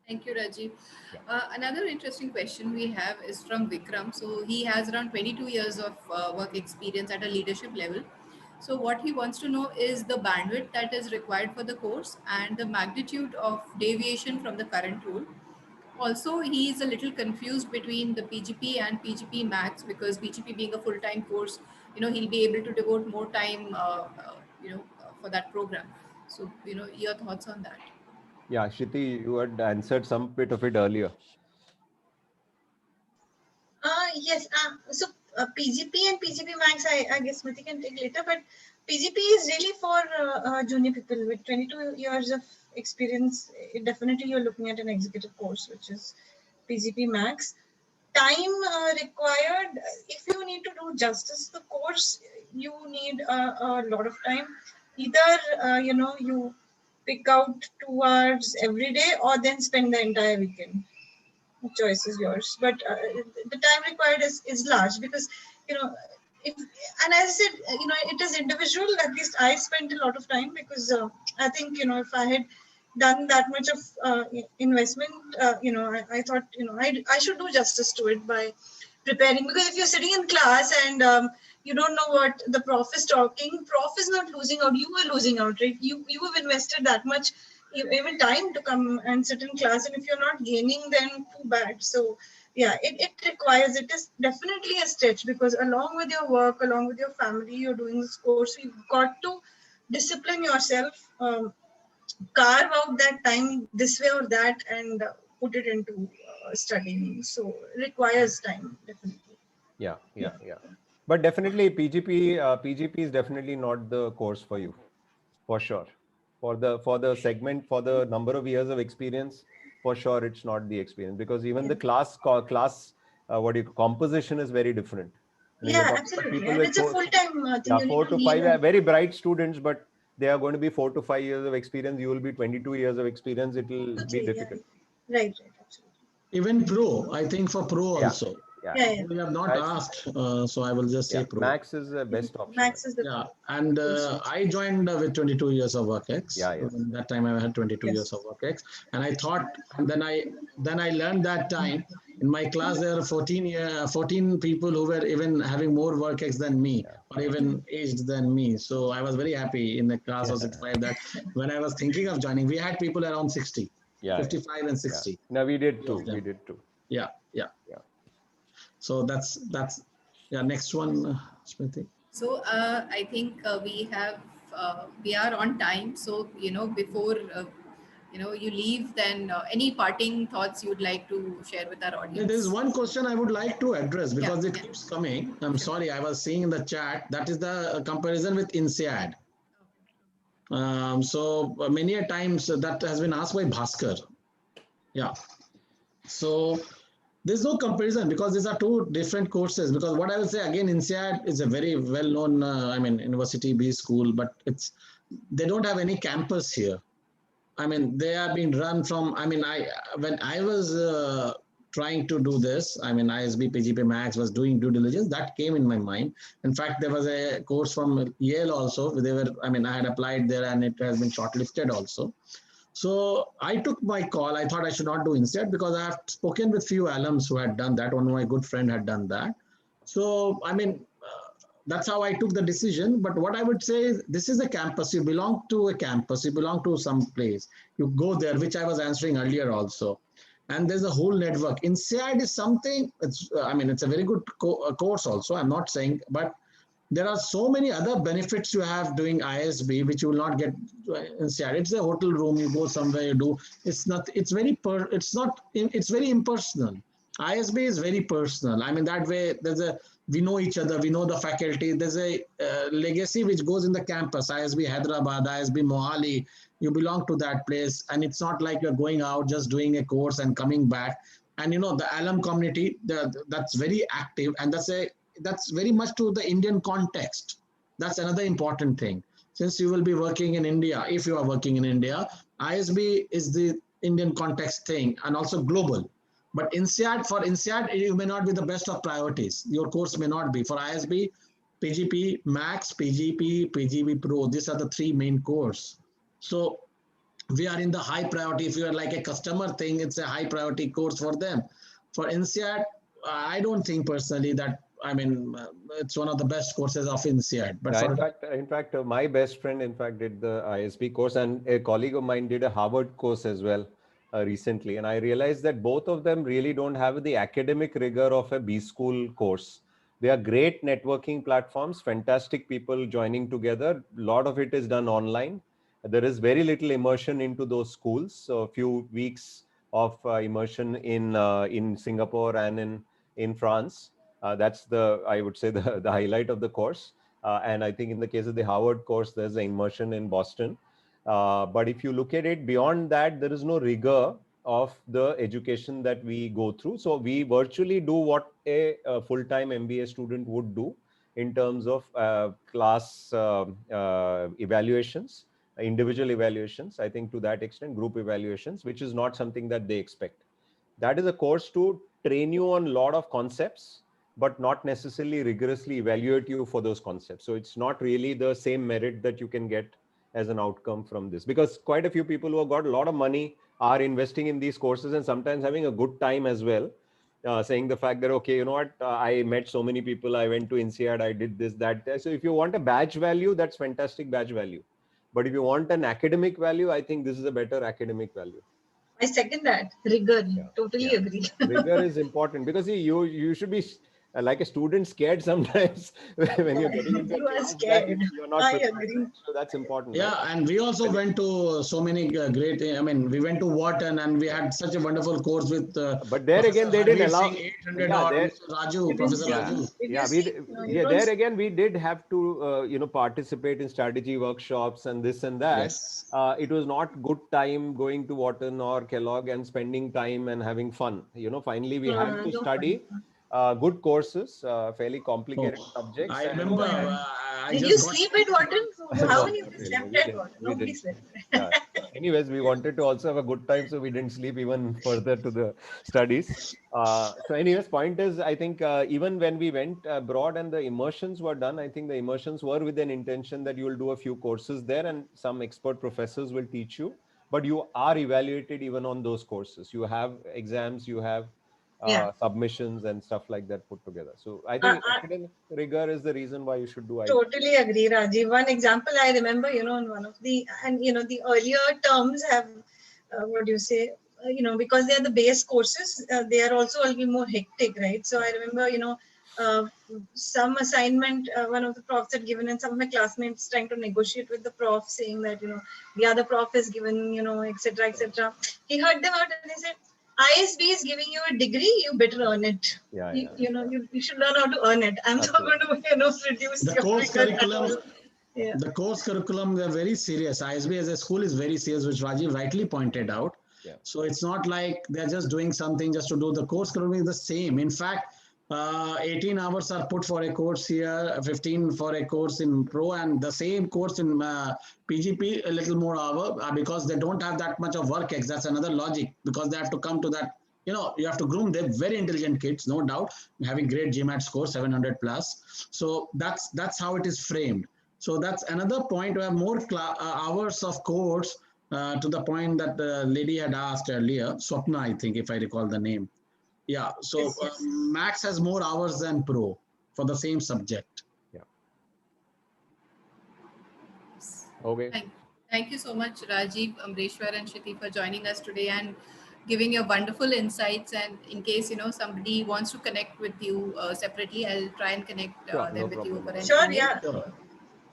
Thank you, Rajiv. Yeah. Another interesting question we have is from Vikram. So he has around 22 years of work experience at a leadership level. So what he wants to know is the bandwidth that is required for the course and the magnitude of deviation from the current rule. Also, he is a little confused between the PGP and PGP Max, because PGP being a full-time course, he'll be able to devote more time, for that program. So, your thoughts on that? Yeah, Shruti, you had answered some bit of it earlier. Yes. So PGP and PGP Max, I guess Smriti can take later, but PGP is really for junior people with 22 years of experience. Definitely, you're looking at an executive course, which is PGP Max. Time required, if you need to do justice to the course, you need a lot of time. Either, you pick out 2 hours every day or then spend the entire weekend. The choice is yours, but the time required is large, because if, and as I said, it is individual. At least I spent a lot of time, because I think if I had done that much of investment, I thought I should do justice to it by preparing, because if you're sitting in class and you don't know what the prof is talking, prof is not losing out, you are losing out, right? You have invested that much even time to come and sit in class, and if you're not gaining, then too bad. So yeah, it requires, it is definitely a stretch, because along with your work, along with your family, you're doing this course, you've got to discipline yourself, carve out that time this way or that, and put it into studying. So it requires time, definitely. Yeah. But definitely PGP is definitely not the course for you, for sure. For the segment, for the number of years of experience, for sure it's not the experience, because even the class composition is very different. You know, you're Yeah, talking about absolutely. people And with it's a full-time thing. yeah, You need 4 to to leave 5 are very bright students, but they are going to be 4 to 5 years of experience. You will be 22 years of experience. It will be quickly. Yeah. difficult. Right, absolutely. Even pro, I think for pro Yeah. also. Yeah. We have not asked, so I will just say pro. Max is the best option. Max is the Yeah, and I joined with 22 years of work ex. That time I had 22 years of work ex, and I thought, and then I learned that time in my class there are 14 people who were even having more work ex than me, or even aged than me. So I was very happy in the class of 65 that when I was thinking of joining, we had people around 60, 55 and 60. No, we did too. We did too. Yeah. So that's next one, Smriti. So I think we are on time. So before you leave, then any parting thoughts you'd like to share with our audience? There is one question I would like to address because it keeps coming. I'm sorry, I was seeing in the chat. That is the comparison with Insead. So many a times that has been asked by Bhaskar. Yeah. So there's no comparison because these are two different courses. Because what I will say again, Insead is a very well-known, university B school, but they don't have any campus here. I mean, they are being run from. When I was trying to do this, ISB PGPMAX was doing due diligence. That came in my mind. In fact, there was a course from Yale also. I had applied there, and it has been shortlisted also. So I took my call. I thought I should not do Insead because I have spoken with few alums who had done that. One of my good friend had done that. So that's how I took the decision. But what I would say is this is a campus. You belong to a campus. You belong to some place. You go there, which I was answering earlier also. And there's a whole network. Insead is something. It's a very good course also. I'm not saying, but there are so many other benefits you have doing ISB, which you will not get in CR. It's a hotel room. You go somewhere, you do. It's not. It's very. It's very impersonal. ISB is very personal. That way. We know each other. We know the faculty. There's a legacy which goes in the campus. ISB Hyderabad, ISB Mohali. You belong to that place, and it's not like you're going out just doing a course and coming back. And the alum community that's very active, and that's very much to the Indian context. That's another important thing. Since you will be working in India, if you are working in India, ISB is the Indian context thing and also global. But for Insead, you may not be the best of priorities. Your course may not be. For ISB, PGP Max, PGP, PGP Pro, these are the three main courses. So we are in the high priority. If you are like a customer thing, it's a high priority course for them. For Insead, I don't think personally that it's one of the best courses of Insead. But in fact, my best friend, did the ISB course, and a colleague of mine did a Harvard course as well recently. And I realized that both of them really don't have the academic rigor of a B school course. They are great networking platforms, fantastic people joining together. A lot of it is done online. There is very little immersion into those schools. So a few weeks of immersion in Singapore and in France. That's I would say the highlight of the course. And I think in the case of the Harvard course, there's an immersion in Boston. But if you look at it beyond that, there is no rigor of the education that we go through. So we virtually do what a full-time MBA student would do in terms of class evaluations, individual evaluations, I think to that extent, group evaluations, which is not something that they expect. That is a course to train you on a lot of concepts, but not necessarily rigorously evaluate you for those concepts. So it's not really the same merit that you can get as an outcome from this, because quite a few people who have got a lot of money are investing in these courses and sometimes having a good time as well. saying the fact that, okay, you know what, I met so many people, I went to Insead, I did this, that. So if you want a badge value, that's fantastic badge value. But if you want an academic value, I think this is a better academic value. I second that. Rigor. Yeah. Totally agree. Rigor is important because see, you should be like a student scared sometimes when you're getting into You are class scared. that you're not I prepared. agree. So that's important. Yeah, right? and we also went to so many great. I mean, we went to Wharton, and we had such a wonderful course with. But there Professor again, they didn't Hardeep allow. Singh, 800 Yeah, odd, there. Mr. Raju, You didn't Professor see. Yeah, Raju. Did yeah, you see? No, you don't there see. again we did have to participate in strategy workshops and this and that. Yes. It was not good time going to Wharton or Kellogg and spending time and having fun. Finally we had to No study fun. good courses, fairly Oh, complicated subjects, I and remember. I Did you just got. sleep at Wharton? How no, many not of you really. slept We at didn't. Wharton? We Nobody didn't. slept. Yeah. Anyways, we wanted to also have a good time, so we didn't sleep even further to the studies. So anyways, point is, I think even when we went abroad and the immersions were done, I think the immersions were with an intention that you will do a few courses there and some expert professors will teach you, but you are evaluated even on those courses. You have exams, you have Yeah. submissions and stuff like that put together. So I I think academic rigor is the reason why you should do IT. totally agree, Rajiv. One example I remember, in one of the, and the earlier terms have, what do you say, because they are the base courses, they are also a little more hectic, right? So I remember, uh, some assignment, one of the profs had given, and some of my classmates trying to negotiate with the prof, saying that, the other prof is given, etc., etc. He heard them out and they said, ISB is giving you a degree, you better earn it. Yeah, You should learn how to earn it. I'm not going to reduce The your course rigor at curriculum. all. Yeah. The course curriculum, they're very serious. ISB as a school is very serious, which Rajiv rightly pointed out. Yeah. So it's not like they're just doing something just to do. The course curriculum is the same. In fact, 18 hours are put for a course here, 15 for a course in Pro, and the same course in PGP, a little more hour because they don't have that much of work X. That's another logic because they have to come to that. You have to groom them. Very intelligent kids, no doubt, having great GMAT score, 700 plus. So that's how it is framed. So that's another point. We have more hours of course to the point that the lady had asked earlier, Swapna, I think, if I recall the name. Yeah, so Yes. Max has more hours than Pro for the same subject. Yeah. Okay. Thank you so much, Rajiv, Amreshwar, and Shruti for joining us today and giving your wonderful insights. And in case somebody wants to connect with you separately, I'll try and connect Sure, them no with you problem. over an Sure, email. yeah. Sure.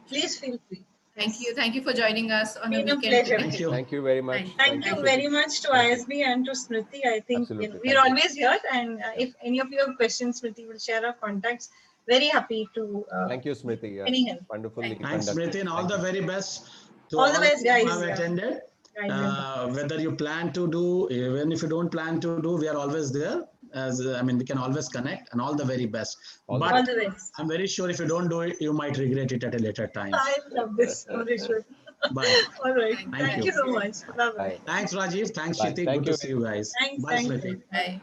Please feel free. Thank you for joining us on a Been a weekend. pleasure. Thank you. Thank you very much. Thank you very much to Thank you. ISB and to Smriti. I think Absolutely. we're Thank you. always here, and if any of you have questions, Smriti will share our contacts. Very happy to. Thank you, Smriti. Yeah. Any help. Wonderfully Thanks, conducted. Smriti, and all the very best to All the best, who guys. have attended. Yeah. Whether you plan to do, even if you don't plan to do, we are always there. We can always connect, and all the very best. All the But All the best. I'm very sure if you don't do it, you might regret it at a later time. I love this, Amreshwar. Bye. All right. Thank Thank you. you so much. Bye bye. Bye. Thanks, Rajiv. Thanks, Bye. Shiti. Thank Good you. to see you guys. Thanks. Bye, Thank Smriti. you. Bye.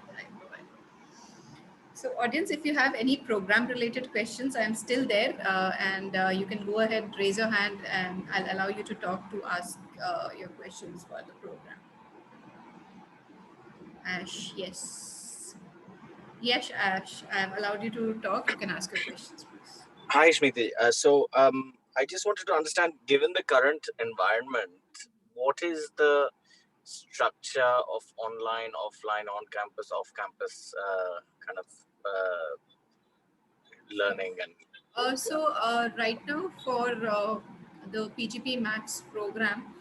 So, audience, if you have any program-related questions, I'm still there, and you can go ahead, raise your hand, and I'll allow you to talk to ask your questions for the program. Ash, yes. Yes, Ash, I've allowed you to talk. You can ask your questions, please. Hi, Smriti. I just wanted to understand, given the current environment, what is the structure of online, offline, on-campus, off-campus kind of learning? And Right now for the PGPMAX program,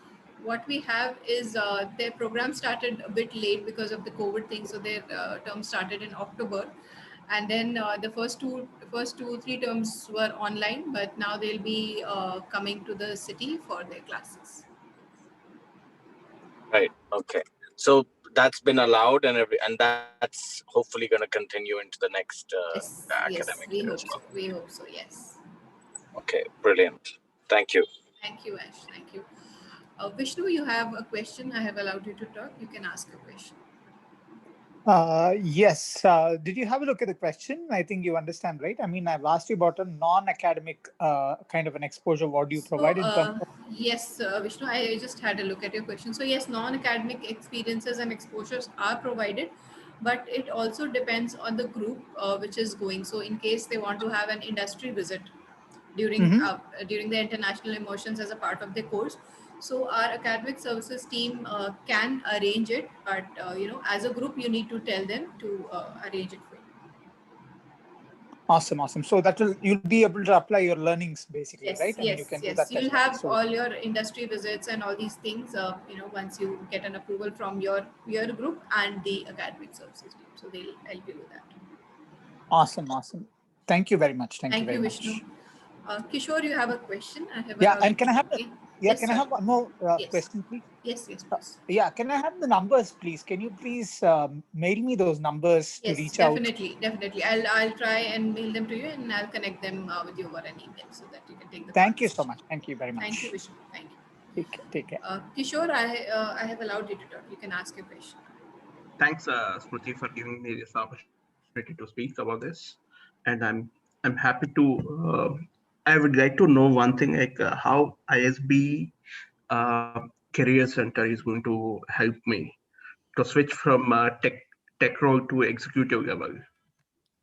what we have is their program started a bit late because of the COVID thing. So their term started in October, and then the first two, 3 terms were online, but now they'll be coming to the city for their classes. Right. Okay. So that's been allowed, and that's hopefully going to continue into the next academic we year hope as well. so. We hope so. Yes. Okay. Brilliant. Thank you. Thank you, Ash. Thank you. Vishnu, you have a question. I have allowed you to talk. You can ask a question. Yes. Did you have a look at the question? I think you understand, right? I mean, I've asked you about a non-academic kind of an exposure. What do you provide in terms of? Yes, Vishnu, I just had a look at your question. So yes, non-academic experiences and exposures are provided, but it also depends on the group which is going. So in case they want to have an industry visit during during the international emotions as a part of the course, so our academic services team can arrange it, but as a group you need to tell them to arrange it for you. Awesome, awesome. So that will, you'll be able to apply your learnings basically, Yes, right? I mean, you yes, can do yes. that You'll as well. have So all your industry visits and all these things, once you get an approval from your peer group and the academic services team. So they'll help you with that. awesome, awesome. Thank you very much. Thank you Thank very you, Vishnu. much. Kishore, you have a question? I have Yeah, allowed you and to can I have talk. can I Sorry. have one more Yes. question, please? Yes, please. Yeah, can I have the numbers, please? Can you please mail me those numbers to Yes, reach out? definitely. I'll try and mail them to you, and I'll connect them with you over an email so that you can take the Thank you so conversation. much. Thank you very Thank you, much. Vishnu. Thank you. Take care. Kishore, I have allowed you to talk. You can ask your question. Thanks, Smriti, for giving me this opportunity to speak about this. And I'm happy to. I would like to know one thing, like how ISB Career Center is going to help me to switch from tech role to executive level.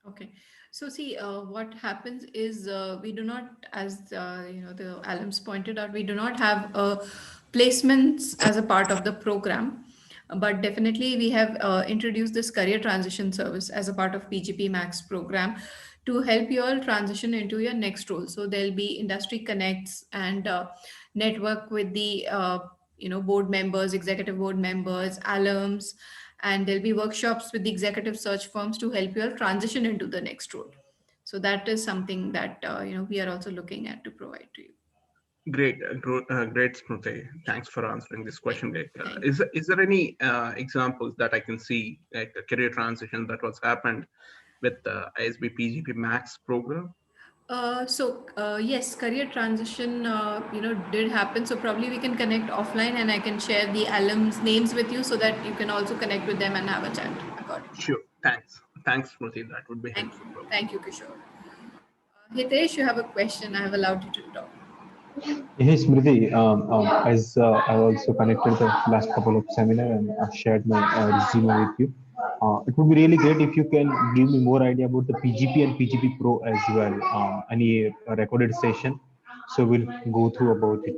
Okay. So see, what happens is we do not, as the alums pointed out, we do not have placements as a part of the program, but definitely we have introduced this career transition service as a part of PGP Max program to help you all transition into your next role. So there'll be industry connects and network with the board members, executive board members, alums, and there'll be workshops with the executive search firms to help you all transition into the next role. So that is something that we are also looking at to provide to you. Great, Smriti. Thanks for answering this Thank, question. Like, thank is there any examples that I can see, like a career transition that was happened with the ISB PGP Max program? Yes, career transition, did happen. So probably we can connect offline, and I can share the alums' names with you so that you can also connect with them and have a chat accordingly. Sure. Thanks, Smriti. That would be helpful for me. Thank you, Kishore. Hitesh, you have a question. I have allowed you to talk. Hey Smriti, as I also connected the last couple of seminar and I've shared my resume with you. It would be really great if you can give me more idea about the PGP and PGP Pro as well. Any recorded session, so we'll go through about it.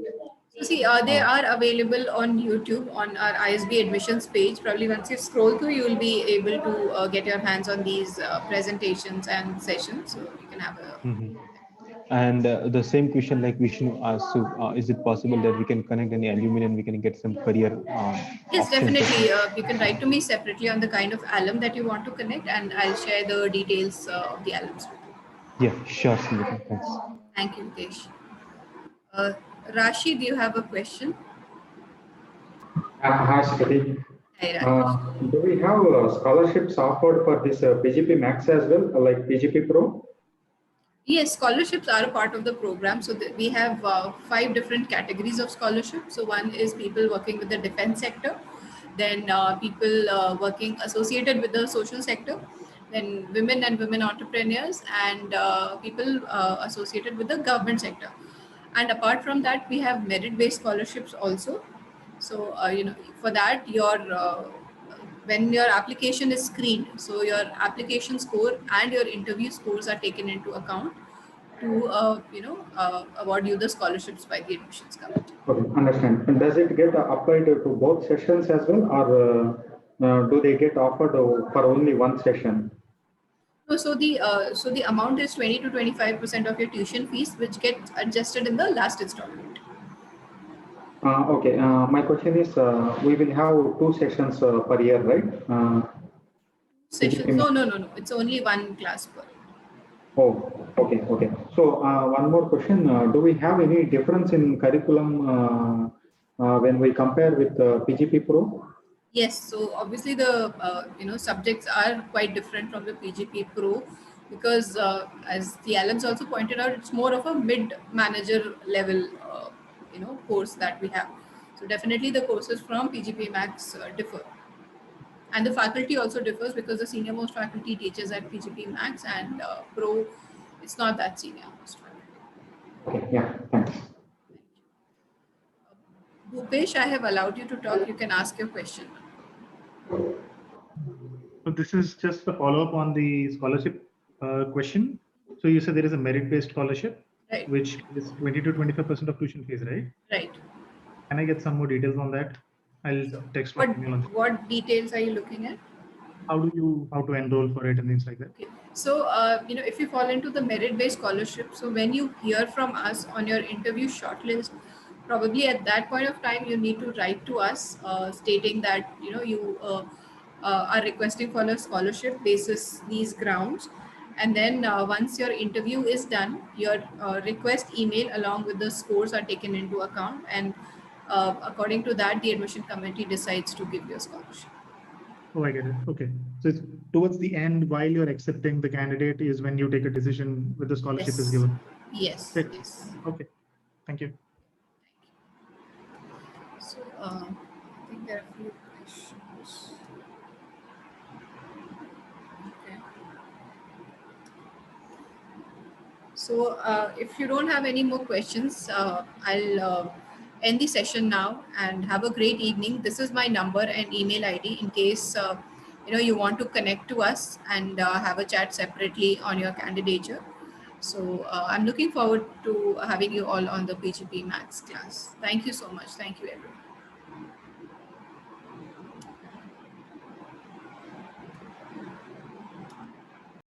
So see, they Uh, are available on YouTube on our ISB admissions page. Probably once you scroll through, you will be able to get your hands on these presentations and sessions. So you can have a. mhm. And the same question like Vishnu asked, so is it possible that we can connect any alumni and we can get some career Yes, options? definitely. You can write to me separately on the kind of alum that you want to connect, and I'll share the details of the alums with you. Yeah, sure, Smriti. Thanks. Thank you, Hitesh. Uh, Rashid, do you have a question? Hi, Swati. Hi, Rajesh. Do we have scholarships offered for this PGP Max as well, like PGP Pro? Yes, scholarships are a part of the program. So we have 5 different categories of scholarships. So one is people working with the defense sector, then people working associated with the social sector, then women and women entrepreneurs, and people associated with the government sector. And apart from that, we have merit-based scholarships also. So for that, when your application is screened, so your application score and your interview scores are taken into account to award you the scholarships by the admissions committee. Okay, understand. And does it get applied to both sessions as well, or do they get offered for only one session? So the amount is 20 to 25% of your tuition fees, which gets adjusted in the last installment. Okay, my question is, we will have 2 sessions per year, right? Sessions? No. It's only one class per. Oh, okay. So one more question: do we have any difference in curriculum when we compare with PGP Pro? Yes, so obviously the subjects are quite different from the PGP Pro because as the alums also pointed out, it's more of a mid manager level course that we have. So definitely the courses from PGP Max differ, and the faculty also differs because the senior most faculty teaches at PGP Max, and Pro it's not that senior most faculty. Okay, yeah, thanks. Bhupesh, I have allowed you to talk. You can ask your question. So this is just a follow-up on the scholarship question. So you said there is a merit-based scholarship, Right. which is 20 to 25% of tuition fees, right? Right. Can I get some more details on that? I'll text or email on. What details are you looking at? How to enroll for it and things like that? Okay. So, if you fall into the merit-based scholarship, so when you hear from us on your interview shortlist, probably at that point of time, you need to write to us stating that, you are requesting for a scholarship basis these grounds. And then once your interview is done, your request email along with the scores are taken into account. And according to that, the admission committee decides to give you a scholarship. Oh, I get it. Okay. So it's towards the end, while you're accepting the candidate, is when you take a decision whether the scholarship is given. Yes. Right. Yes. Okay. Thank you. So, I think there are a few questions. Okay. So, if you don't have any more questions, I'll end the session now and have a great evening. This is my number and email ID in case you want to connect to us and have a chat separately on your candidature. So, I'm looking forward to having you all on the PGP Max class. Thank you so much. Thank you, everyone.